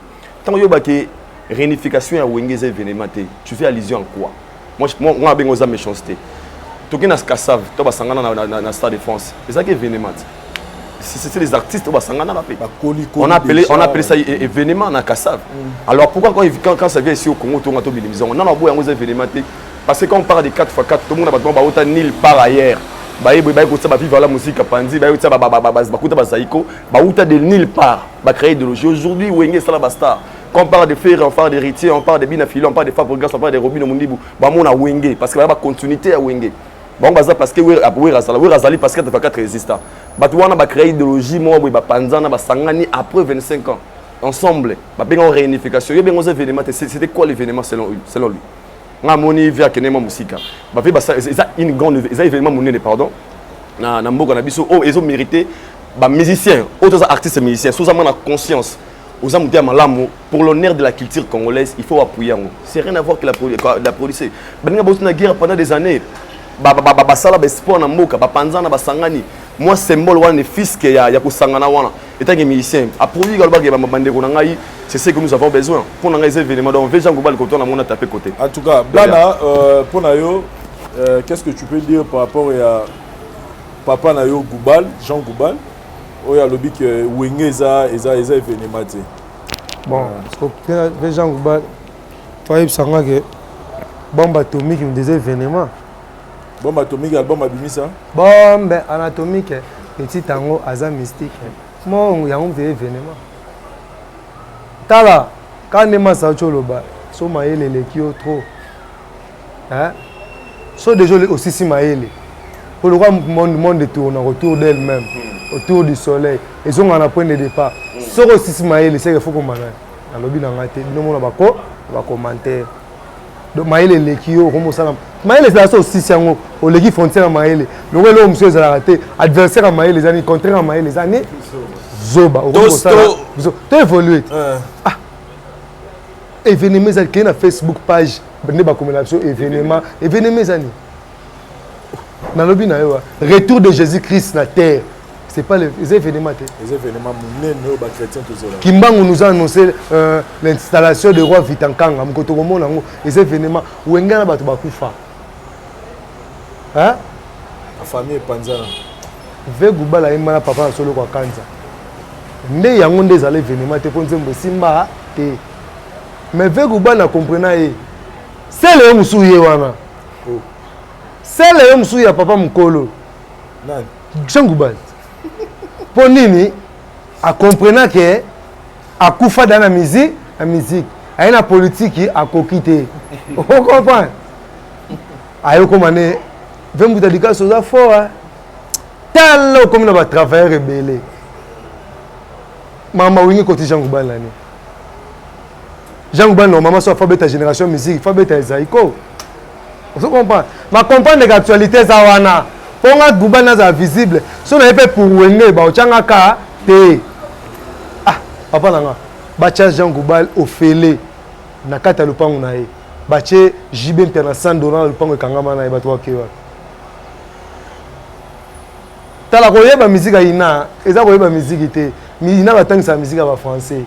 Tant que tu as réunification à Wenge événement, tu fais allusion à quoi? Moi, je suis une méchanceté. Tu es dans ce Kassav, tu es dans le Stade de France. C'est ça qui est événement. C'est les artistes on appelle ça événement dans Kassav. Alors pourquoi quand ça vient ici au Congo, on a tout on a un événement parce que quand on parle de 4x4, tout le monde a autant nulle part ailleurs. Vivre la musique à Pandi, de nulle part, créer de l'eau. Aujourd'hui, Wenge c'est la basta. Quand on parle de fer, on parle d'héritier, on parle de binafilo, on parle de fabricants, on parle de robines au Mundibu. On a Wenge parce qu'il y a une continuité à Wenge. Bon, parce que Razali parce que tu as 4 résistants. On a créé l'idéologie, après 25 ans. Ensemble, on a une réunification. C'était quoi l'événement selon lui? On a moni via Kenema Musika. C'est une grande événement, pardon. Ils ont mérité les musiciens, autres artistes musiciens, sous la conscience. Pour l'honneur de la culture congolaise, il faut appuyer. C'est rien à voir avec la police. Il y a une guerre pendant des années. Moi, symbole wana fils que ya kusangana wana étant que musicien approuvé c'est ce que nous avons besoin pour les événements. Donc Jean Goubal quand on a tapé côté. En tout cas, Blana, pour Nayo, qu'est-ce que tu peux dire par rapport à Papa Nayo Goubal, Jean Goubal, où il y a le but que Wenge eza événement. Bon, parce que Jean Goubal, toi il sanga que bombe atomique des événements. Bombe atomique, album Abimisa. Bombe anatomique, petit tango, Aza mystique. Moi, il y a un événement. Tala, quand on est massacré, so maïle les qui ont trop. Hein? So déjà aussi si maïle. Pour le roi, le monde tourne autour d'elle-même, autour du soleil. Ils ont un point de départ. So aussi si maïle, c'est qu'il faut qu'on mange. Dans le but d'en rater, nous on va commenter. Donc maïle les qui ont comme ça. Maïle c'est ça aussi si on au légui frontière maïle. Donc là monsieur a raté adversaire à maïle les années contraire à maïle les années. Zoba au to évoluer. Ah. Événement ça qui na Facebook page bande ba communication événement années. Dans le but na yo retour de Jésus-Christ na terre. c'est pas les événements. Les événements monene ba chrétien tous là. Kimbangu nous a annoncé l'installation de roi Vitankanga mkoto komona ngo les événements wenga na bato bakufa. Hein? La famille Panzana. Vegu bala imana papa na solo kwa kanza. Nde yango nde za l'événement te po nzembo simba te. Mais vegu bana comprena e. C'est le musuye wana. Oh. C'est le musuye papa mkolo. Nani? Jangubal. Pour nini a comprenant que a kufa dans la musique a une politique a kokité. On comprend. Ayo komane vem butadika soza fort. Talo comme na ba travailler rebelle. Mama wingi côté Jangubal nani. Jangubal non maman soit fa génération musique, fa beta Zaiko. On comprend. Ma comprendre l'actualité ça wana. Ponga Gubana za visible. So na epé pour wenge ba ochanga ka te. Ah, papa nanga. Bacha Jean Goubal ofele na kata lupangu na ye. Bache JB International dona lupangu kangama na ye batwa kewa. Tala koyeba musique ina, eza koyeba musique te. Mi ina batangisa musique ba français.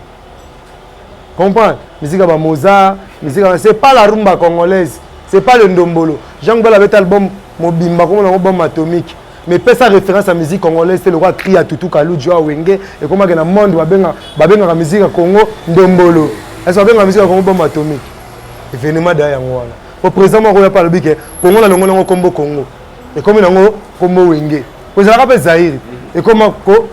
Comprends? Musique ba Mozart, musique c'est pas la rumba congolaise, c'est pas le ndombolo. Jean Goubal avait album Mobimba comme un bombe atomique mais peut sa référence à musique congolaise c'est le roi cri à Tutu Kalou Joa Wenge et comment que dans monde babenga la musique Congo ndombolo est-ce que la musique Congo bombe atomique événement derrière moi au présent moi on parle que Congo la longo combo Congo et comme nango combo Wenge vous avez rappelé Zaïre et comment pour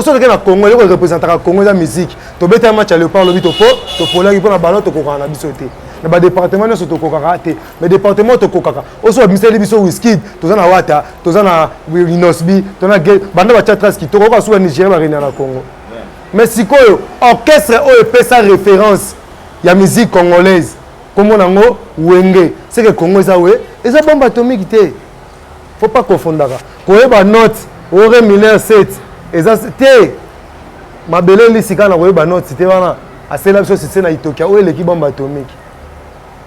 ceux qui na Congo les représentants Congo la musique to beta match à Léopard le bito to pola qui pour la ballon to kokana bisoté na département so to kokaka te mais département to kokaka oso miseli biso whisky to na wata to na Winosbi to na banda ba chatras ki to koka so Nigeria ba rena na Congo mais sikoyo orchestre o epé sa référence ya musique congolaise comme on ngo Wenge c'est que Congo ça ouais et ça bombe atomique te faut pas confondre ko yeba note o ré mineur 7 et ça te mabele lisika na ko yeba note te wana asela biso c'est na Itokia o l'équipe bombe atomique.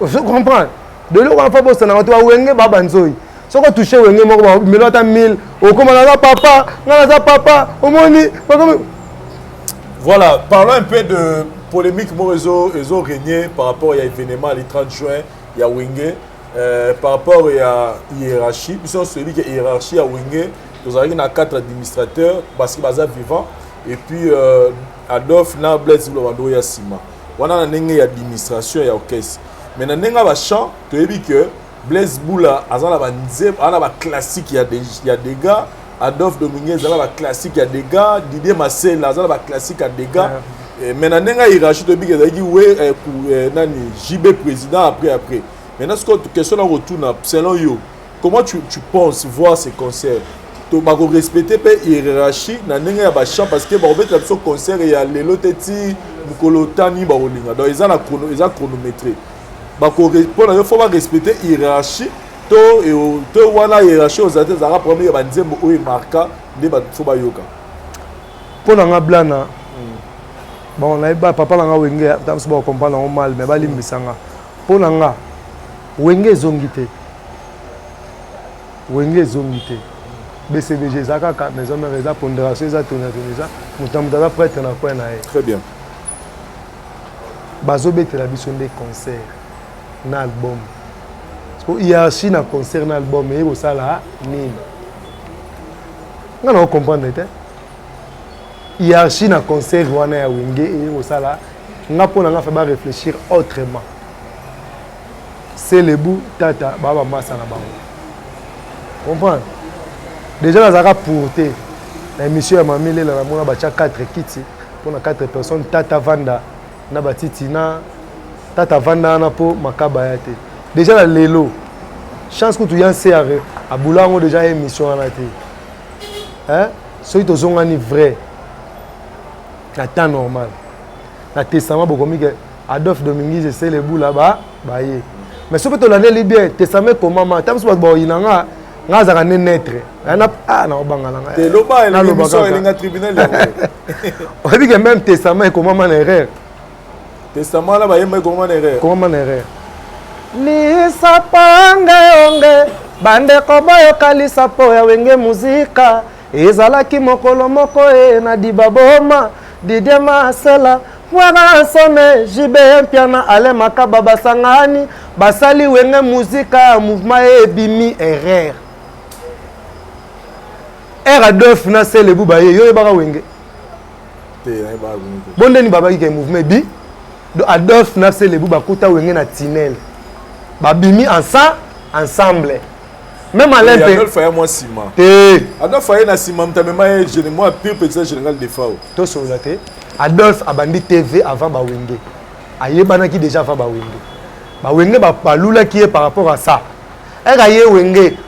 Je comprends. De l'eau, on va pas na watu wenge baba nzoi. Soko toucher wenge moko ba melota 1000. O koma na papa, na papa, o moni. Voilà, parlons un peu de polémique mo réseau régné par rapport à l'événement le 30 juin, il y a Wenge par rapport à hiérarchie, puisque celui qui est hiérarchie à Wenge, nous avons 4 administrateurs parce que baza vivant et puis Adolphe na Blaise Lobando ya Sima. On a une administration et orchestre. Mais dans le chant, tu as vu que Blaise Boula, il y a un classique, il y a des gars. Adolphe Dominguez, il y a un classique, il y a des gars. Didier Marcel, il y a un classique, il y a des gars. Mais dans le hiérarchie, tu as vu que JB président après. Maintenant, ce que tu question retourne, selon yo, comment tu penses voir ces concerts? Tu vas respecter la hiérarchie dans le chant parce que ce concert, il y a les loteti, Mukolotani, Barolinga. Donc, ils ont chronométré. Il faut respecter la hiérarchie. To wana hiérarchie aux athées, ça premier banzembo ou marka de faut yoka. Pour nga blana. Bon na ba papa nga Wenge, tam so comprendre mal mais ba limbisanga. Pour nga Wenge zongité. Wenge zongité. BCBG zaka ka maison mais za pondération za tonation mutamda prêtre na quoi na. Très bien. Bazo betela biso des concerts. Na album. Parce que hiérarchie na concert na album et au sala nini. On comprendre te. Hiérarchie na concert wana ya Wenge et au sala nga pona nga fa réfléchir autrement. C'est le bout tata baba massa na bango. Comprendre. Déjà la zara porté la émission ya mamile la mona ba 4 kits pour 4 personnes tata vanda na batitina tata vanda na po makaba ya te déjà la lelo chance que tu y en sais à boulango déjà émission en té hein so to zongani vrai na temps normal na testament bokomi que Adolphe Dominguez c'est le bout là-bas ba yé mais so peut l'année libé testament comment ma tam so ba inanga ngaza ka netre na obangala nga te loba na émission elinga tribunal on dit que même testament est comment man erreur. Testament là, comment erreur? Comment erreur? Lisa panga onge bande koboyo kalisa po ya Wenge muzika ezalaki mokolo moko na dibaboma Didier Masela Wara Nsone JB Mpiana Ale Makaba basangani basali wenge muzika mouvement ebimi erreur Adolphe na Selebu baye yo baka wenge bonde ni babaki ke mouvement bi do Adolphe na Selebu bakuta wenge na Tinel babimi ensemble même à l'impe Adolphe Faye moi Sima Adolphe Faye na Sima mtamema je moi pire petit général de Fao to solate Adolphe abandi TV avant bawenge ayebanaki déjà avant bawenge balula qui est par rapport à ça aye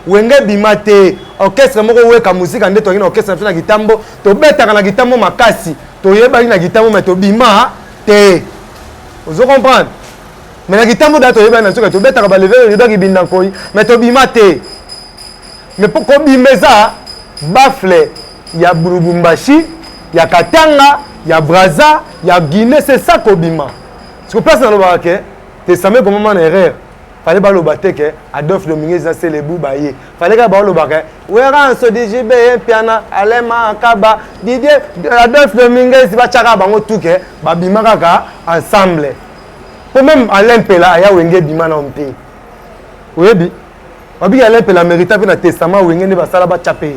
wenge bimate orchestre moko weka musique ande to ngina orchestre na gitambo to betaka na gitambo makasi to yebani na gitambo mais to bima te vous comprendre mais na gitambo da to yebani na soka to betaka ba lever le doki binda koi mais to bima te mais pourquoi bimeza bafle ya Lubumbashi ya Katanga ya Brazza ya Guinée c'est ça kobima ce que place dans le baké te samé comme une erreur fallait pas le battre que Adolphe Dominguez ça c'est les boubaye fallait que ba le battre wera so DJB Mpiana Alema Kaba Didier Adolphe Dominguez ba chaka bango tout que ba bima kaka ensemble pour même Alain Pela ya wenge bima na mpi oyebi babi Alain Pela mérite na testament wenge ne ba sala ba chapé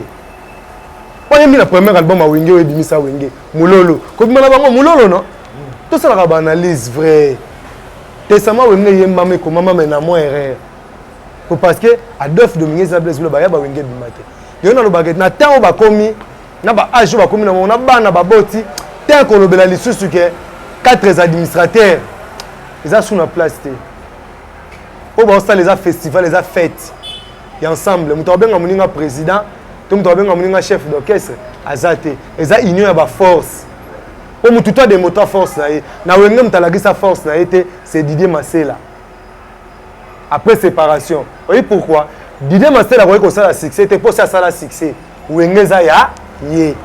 on a mis le premier album à Wenge et Bimisa Wenge Moulolo comme on a bango Moulolo non tout ça la analyse vrai testament Wenge yemame ko mama mena mo erreur parce que Adolphe Dominguez a blessé le baya ba Wenge bimate yo na lo baguette na temps ba komi na ba âge ba komi na na bana ba boti tant qu'on obela lisusu que 4 administrateurs ils a sous na place té au ba ça les a festival les a fêtes et ensemble muto benga muninga président tout le monde chef d'orchestre azate eza union ba force pour mutu toi de moto force na wenge mtalagi sa force na été c'est Didier Masela après séparation oui pourquoi Didier Masela ko ça la succès c'était pour ça la succès wenge za ya yé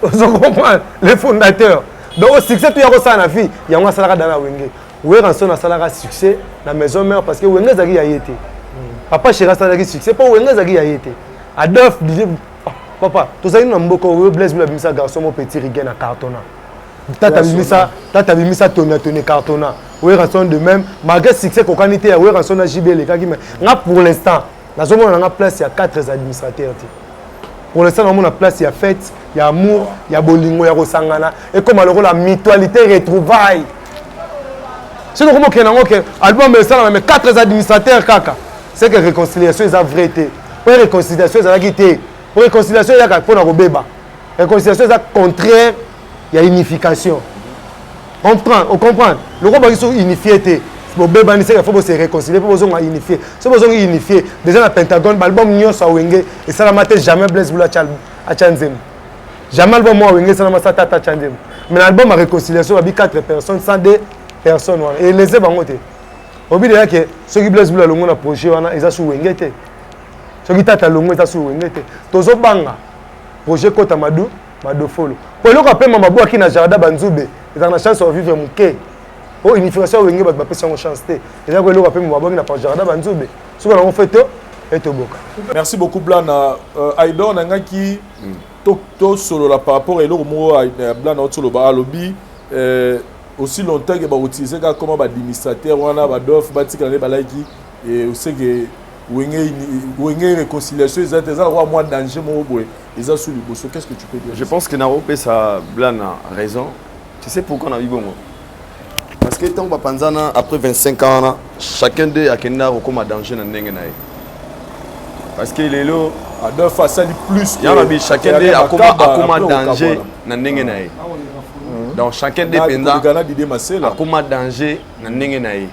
vous comprenez les fondateurs donc au succès tu y a ko ça na vie ya ngwa sala dans la wenge oui rançon na sala succès na maison mère parce que wenge za ya yété papa chéra sala succès pour wenge za ya yété Adolphe disait papa tout ça na mboko we bless me bimisa garçon mon petit rigueur na cartona tata bimisa toni cartona we rançon de même malgré succès ko kanité we rançon na JBL kaki mais nga pour l'instant na zomo na place il y a 4 administrateurs pour l'instant on a place il y a fête il y a amour il y a bolingo ya kosangana et comme alors la mutualité retrouvaille c'est donc comment que album mais 4 administrateurs kaka c'est que réconciliation est vérité. Pour réconciliation, ça va quitter. Pour réconciliation, il y a un peu réconciliation, c'est contraire, il y a unification. On comprend. Le groupe est unifié. Pour bébé, il faut se réconcilier, il faut se unifier. Si vous avez unifié, déjà le Pentagone, l'album Nyon Sawenge, et ça n'a maté jamais Blaise Boula à Tchanzem. Jamais l'album Wenge, ça n'a maté à Tchanzem. Mais l'album à réconciliation, il y a 4 personnes, 102 personnes. Et les ébats ont été. Au bout de là, ceux qui Blaise Boula l'ont approché, ils ont sous Wenge. Ceux qui tata longo ils ont sous Wenge. Tozo banga. Projet Kota Madou Folo. Pour le rappel, ma boua qui n'a jardin Banzoube, ils ont la chance de vivre mon quai. Oh, unification Wenge va passer en chance. Et là, le rappel, ma boua qui n'a pas jardin Banzoube. Ce qu'on a fait, et tout boka. Merci beaucoup, Blana. Aïdon, on a qui to solo la par rapport à l'autre mot, Blana, au solo ba lobby. Aussi longtemps que va utiliser comme administrateur, on a Adolphe, Batik, on a qui et aussi que Wenge réconciliation, ils ont moins de danger, ils ont sous le bosso. Qu'est-ce que tu peux dire? Je pense que Narope, ça, Blan a raison. Tu sais pourquoi on a vu bon? Parce que tant que Panzana, après 25 ans, chacun d'eux a un danger dans le parce qu'il est là. Adolphe a sali plus. Il y a chacun d'eux a un danger dans le donc chacun d'eux a un danger dans le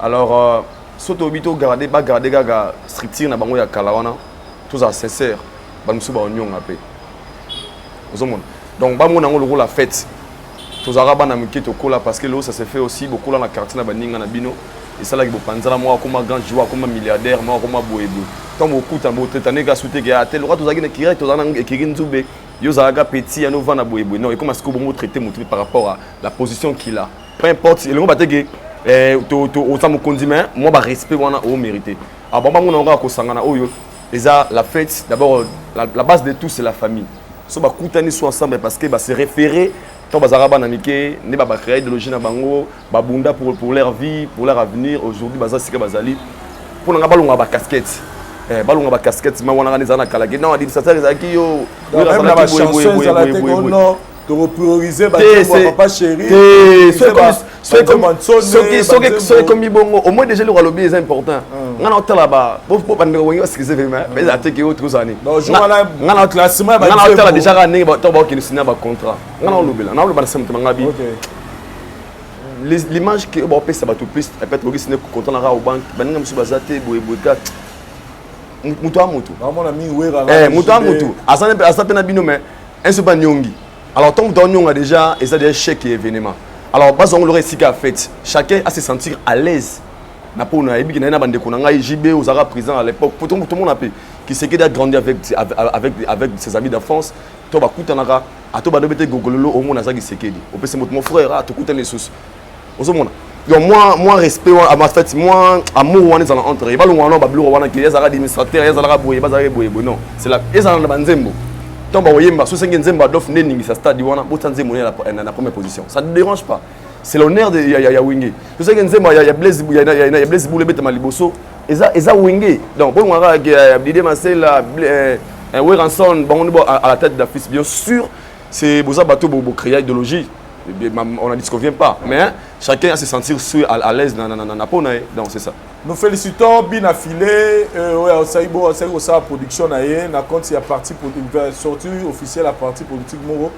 alors, surtout bito garder pas garder gaga structure na bango ya kalawana tous à sincère ba musu ba onyon apé ozomon donc ba mona ngolo la fête tous araba na miki to kola parce que là ça se fait aussi beaucoup là na quartier na baninga na bino et ça là ki bopanzala moi comme grand joueur comme milliardaire moi comme boyebo tant beaucoup ta mo traiter ga souté ga tel roi tous na kira tous na ekiri nzube yo zaga petit ya no vana boyebo non et comment est-ce que bon traiter mon truc par rapport à la position qu'il a peu importe le ngo bateke au samu kondiment moi ba respect wana au mérité ah bon on a ko sangana oyo la fête, d'abord, la base de tout, c'est la famille. So, bah, koutani sont ensemble parce que bah, c'est référé. Tant bazaraba namike, ne ba créer de l'origine à bango, babunda pour leur vie, pour leur avenir. Aujourd'hui, baza sika bazali. Pour n'anga balonga ba casquette. Balonga ba casquette, ma wana ngani zana kalage. Non, dit ça ça zaki yo. Même la chanson zala te kono. De reprioriser papa chéri. Ceux comme Ibongo, au moins déjà le lobby est important. On a entendu là-bas, pour bande wengi excusez vraiment, mais attaquer autres années. Non, je vois là, on a classement, on a entendu déjà gagné ba qui nous signe ba contrat. On a lobby là, on a le barça mangabi. L'image que bon ça va tout plus, peut-être que signer contrat na au banque, bande musu bazate boyeboka. Mutu a mutu. Mon ami Wera. Mutu a mutu. Asa pena bino mais un se nyongi. Alors, tant que nous avons déjà des chèques et événements. Alors, on l'aurait ici qu'à fait. Chacun a se sentir à l'aise. On a eu JB aux Arabes présents à l'époque. Tout le monde a pu. Qui s'est grandi avec ses amis d'enfance. Tu vas écouter à toi, tu vas Gogololo, au moins, tu sais mon frère, tu écoutes les sous. Donc, moi, respect à ma fête, moi, amour, on est entre. Il va nous avoir des administrateurs, non. C'est là. Ils ont tant que Oyemba, sous 5 Nzemba dof Nening, sa stade, il y a la première position. Ça ne dérange pas. C'est l'honneur de Yawingé. Sous 5 Nzemba, il y a Blaise Boulébé Maliboso. Et ça, Wingé. Donc, bon, on a Didier Marcel, Weranson, à la tête de la fils. Bien sûr, c'est Boza Bateau pour créer idéologie. On a dit ce qu'on ne vient pas. Mais chacun a se sentir à l'aise dans la peau. Donc, c'est ça. Nous félicitons Bina Filé, Saibo sa production na compte il y a parti pour une sortie officielle à parti politique Moro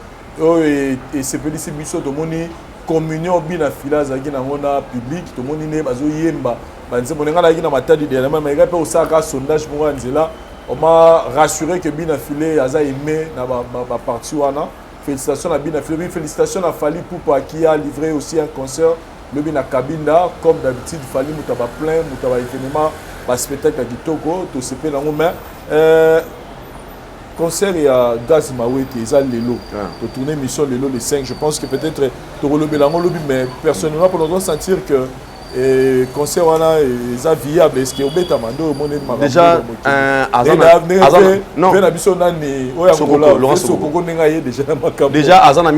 et c'est petit c'est biso to moni communion Bina Filé zaki na ngona public to moni ne bazo yemba banze monenga na na matadi de la mais gape osaka sondage Moro nzela on m'a rassuré que Bina Filé aza aimé na ba parti wana. Félicitations à Bina Filé, félicitations à Fali Poupa qui a livré aussi un concert. Le bin à Kabinda, comme d'habitude, il fallait que plein, événement, spectacle à Kitoko, tout ce qui est là. Concert et à Gaz Mawete, ils ont les lots. De tourner mission les lots les 5. Je pense que peut-être tu relèves la lobby, mais personnellement, pour nous sentir que concert ils sont viables. Est-ce que vous êtes amando déjà déjà Azan a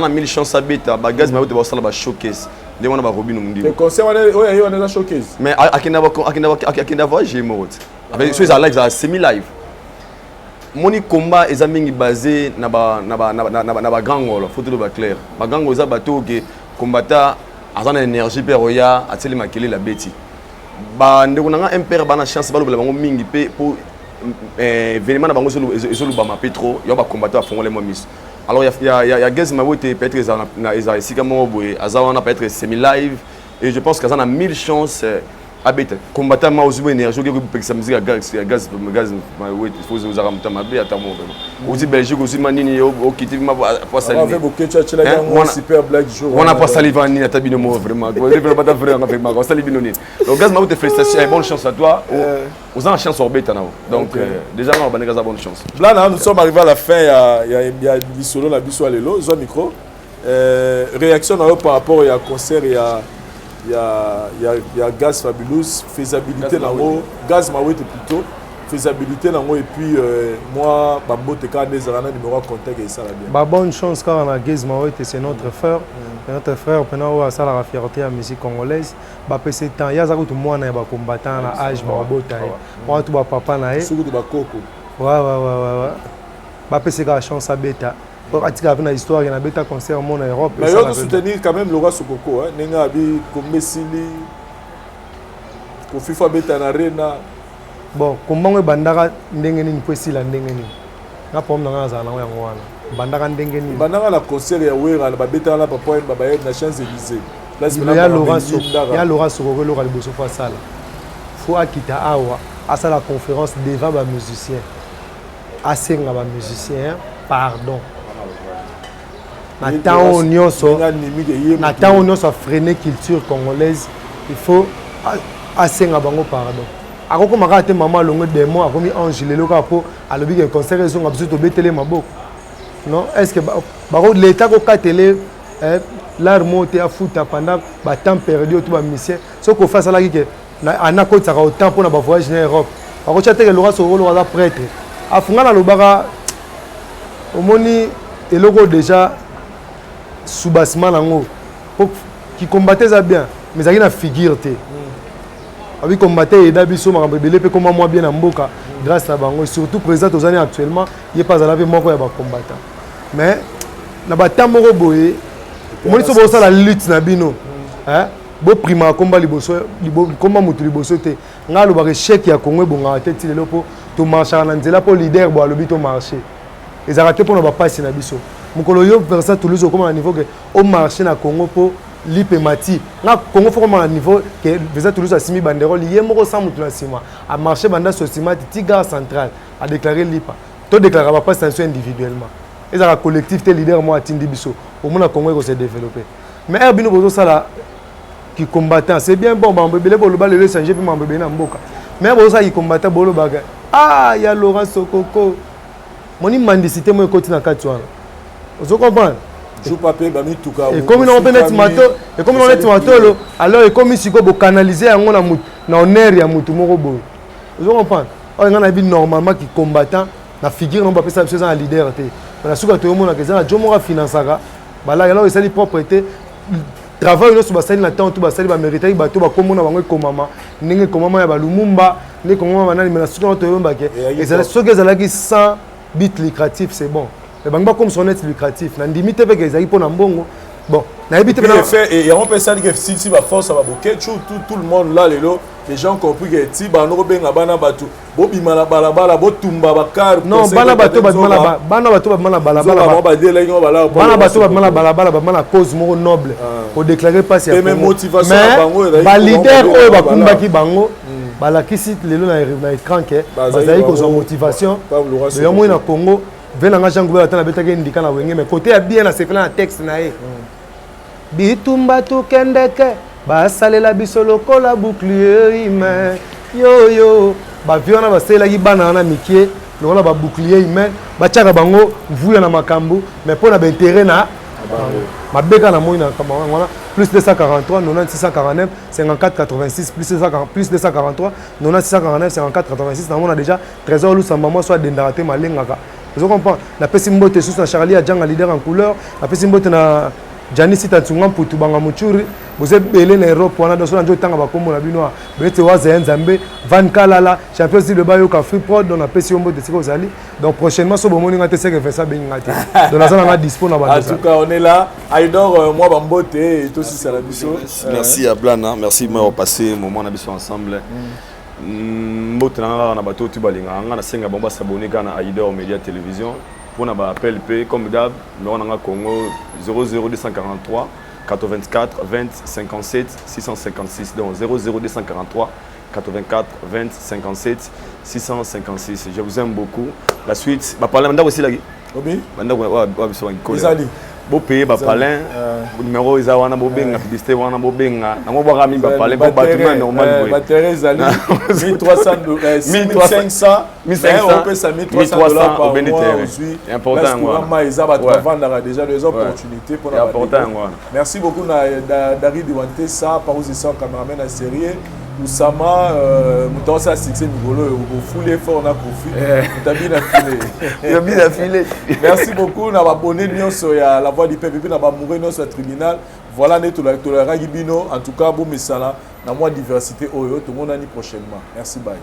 mis chance à bêta. Gaz Mawete va faire la showcase. Le concert on a showcase. Mais à qui j'ai mort. Avec ceux à live, ça semi-live. Mon combat est basé na ba gango, photo de ba clair. Ba gango za bateau que combattant azan énergie peroya ateli makele la beti. Ba ndeko nanga impère bana chance ba lo bango mingi pe pour événement na bango solo ba ma petro, yo ba combattant fond les momis. Alors il y a Gaz Mawete peut-être ici comme on a peut-être semi-live et je pense qu'Azan a 1000 chances à bête. Combattant ma aussi énergie que pour sa musique Gaz Mawete il faut vous arrêter ma bête à mon aussi Belgique aussi manini au quitter ma pas saluer. Avec beaucoup de chat là on super black jour. On a pas salivé ni à tabino vraiment. Vous devez pas t'affronter avec ma salivé non. Donc Gaz Mawete félicitations et bonne chance à toi. Vous avez une chance sur bête donc déjà on va bonne chance. Là nous sommes arrivés à la fin il y a Bissolo la Bisso à l'élo, zo micro. Réaction par rapport au concert il y a Gaz Fabulous, faisabilité là haut, Gaz Mawete plutôt, faisabilité là haut et puis moi Bambo Teka Nezarana numéro en contact et ça la bien. Bah bonne chance quand on a Gaz Mawete c'est notre frère. Notre frère pendant à ça la fierté à la musique congolaise. Bah PC temps il y a ça tout moi na ba combattant na âge ba bota. Moi tout ba papa na e. Surtout ba koko. Ouais. Bah PC la chance à bêta. Pour attirer une histoire, il y a un bêta concert en Europe. Mais il faut soutenir quand même Laura Sokoko. Nenga abi Kombesili, Kofi Fa bêta na arena. Bon, comment on bandara ndengeni ni kwesi la ndengeni. Na pom na ngaza na yango wana. Bandara ndengeni. Bandara la concert ya Wera ba bêta la papa en baba na Champs-Élysées. Il y a Laura Sokoko Laura Liboso fa sala. Faut akita awa à ça la conférence devant les musiciens. Asenga ba musiciens, pardon. Nathan Onyon soit freiner culture congolaise, il faut asenga bango pardon. Ako maka te maman longo démon a commis ange le loka po a lobi que concert ils ont absolument betele maboko. Non, est-ce que baro l'état ko katele l'art monté à fouta pendant ba temps perdu tout ba musicien. Ce qu'on fait ça là que ana ko tsaka autant pour na ba voyage en Europe. akotia te ke Laurent Sokolo aza prêtre afunga na lobaka omoni eloko déjà sous-bassement nango qui combattait ça bien mais ça na figure te abi combattait et dabiso makambo ebele pe comment moi bien na mboka grâce à bango surtout président aux années actuellement il est pas à la moko ya ba combattant mais na ba tamoko boye omoni so bosa la lutte na bino hein bo prima combat liboso combat mutu liboso te nga lo ba échec ya Congo bonga te ti lelo po to marcher na nzela po leader bo alobi to marcher ils arrêté pour ne pas passer na biso mukolo yo versa Toulouse au comment niveau que au marché na Congo po lipemati na Congo faut comment niveau que versa Toulouse a simi banderole yé moko sans mutu na sima a marché banda sosima ti gare central a déclaré lipa to déclarer pas passer individuellement ils a collectif te leader moi atindi biso au monde Congo ko se développer mais herbino bozo sala qui combattant c'est bien bon bambele bolo ba le changer puis mambele na mboka mais bozo ça qui combattant bolo baga ah ya Laurent Sokoko mon mendicité moi côté na katwana vous comprenez joue papier bami tuka et comme on peut mettre mato et comme on est mato alors et comme si ko canaliser yango na mutu na honneur ya mutu moko boy vous comprenez on a vie normalement qui combattant na figure non pas ça c'est un leader té na suka to mona que ça jomo ka financaka bala alors il s'ali propreté travail no suba sali na temps tout ba sali ba mériter ba to ba komona bango komama ndenge komama ya ba Lumumba ne komama na na suka to yomba ke et ça soki za la qui sans bit lucratif c'est bon mais bangba comme son net lucratif na ndimite pe que za ipo na mbongo bon na bit na fait et on peut ça dire que si ba force ba boké tout le monde là les gens compris que ti ba no benga bana batu bo bimala balabala bo tumba bakar non bana batu ba mala balabala ba de la ngo bala bana batu ba mala balabala ba mala cause mo noble pour déclarer pas c'est même motivation bango ba leader oyo ba kumbaki bango bala kisi lelo na écran ke bazali ko son motivation le mo na Congo venanga jangu atana betaka indika na wenge mais côté ya bien na c'est na texte na ye bitumba to kendeke basalela biso lokola bouclier humain yo baviona basela ki bana na mikie lokola ba bouclier humain bachaka bango vuya na makambu mais pona ba intérêt na mabeka na moina kama wana plus 243 90 649 54 86 plus 243 90 649 54 86 na mona déjà trésor lusamba moi soit dendaraté malengaka vous comprenez la pesi mbote sous na Charlie Adjanga leader en couleur la pesi mbote na Janisi Tatsunga Putu banga muchuri vous êtes belé na Europe wana dans son tanga ba kombo na binoa bete waza nzambe Van Kalala champion de Bayo ka free prod dans la pesi mbote siko zali donc prochainement so bomoni ngate se que fait ça bengati dans la zone on a dispo na ba en tout cas on est là Aïdor moi bambote et toi aussi c'est la biso merci à Blana merci moi passer moment na biso ensemble mbote na bato tu balinga nga senga bomba s'abonner kana Aïdor Média Télévision pour na ba appel P comme d'hab nous on a Congo 00243 84 20 57 656 donc 00243 84 20 57 656 je vous aime beaucoup la suite ba parler maintenant aussi là obi maintenant wa biso Izali bo payer ba palin numéro isa wana bo benga publicité wana bo benga na mo ba mi ba palin bo bâtiment normal boy batterie Izali 1300 1500 on peut ça $1300 par mois aujourd'hui important moi isa ba vendre déjà des opportunités pour la important merci beaucoup Dari Diwanté ça par aussi ça cameraman à sérieux Oussama muto ça succès migolo au full effort na kofi bien affilé merci beaucoup na abonné nyonso ya la voix du peuple puis na ba mourir nyonso tribunal voilà net to la ragibino en tout cas bon mesala na moi diversité oyo tout le monde ani prochainement merci bye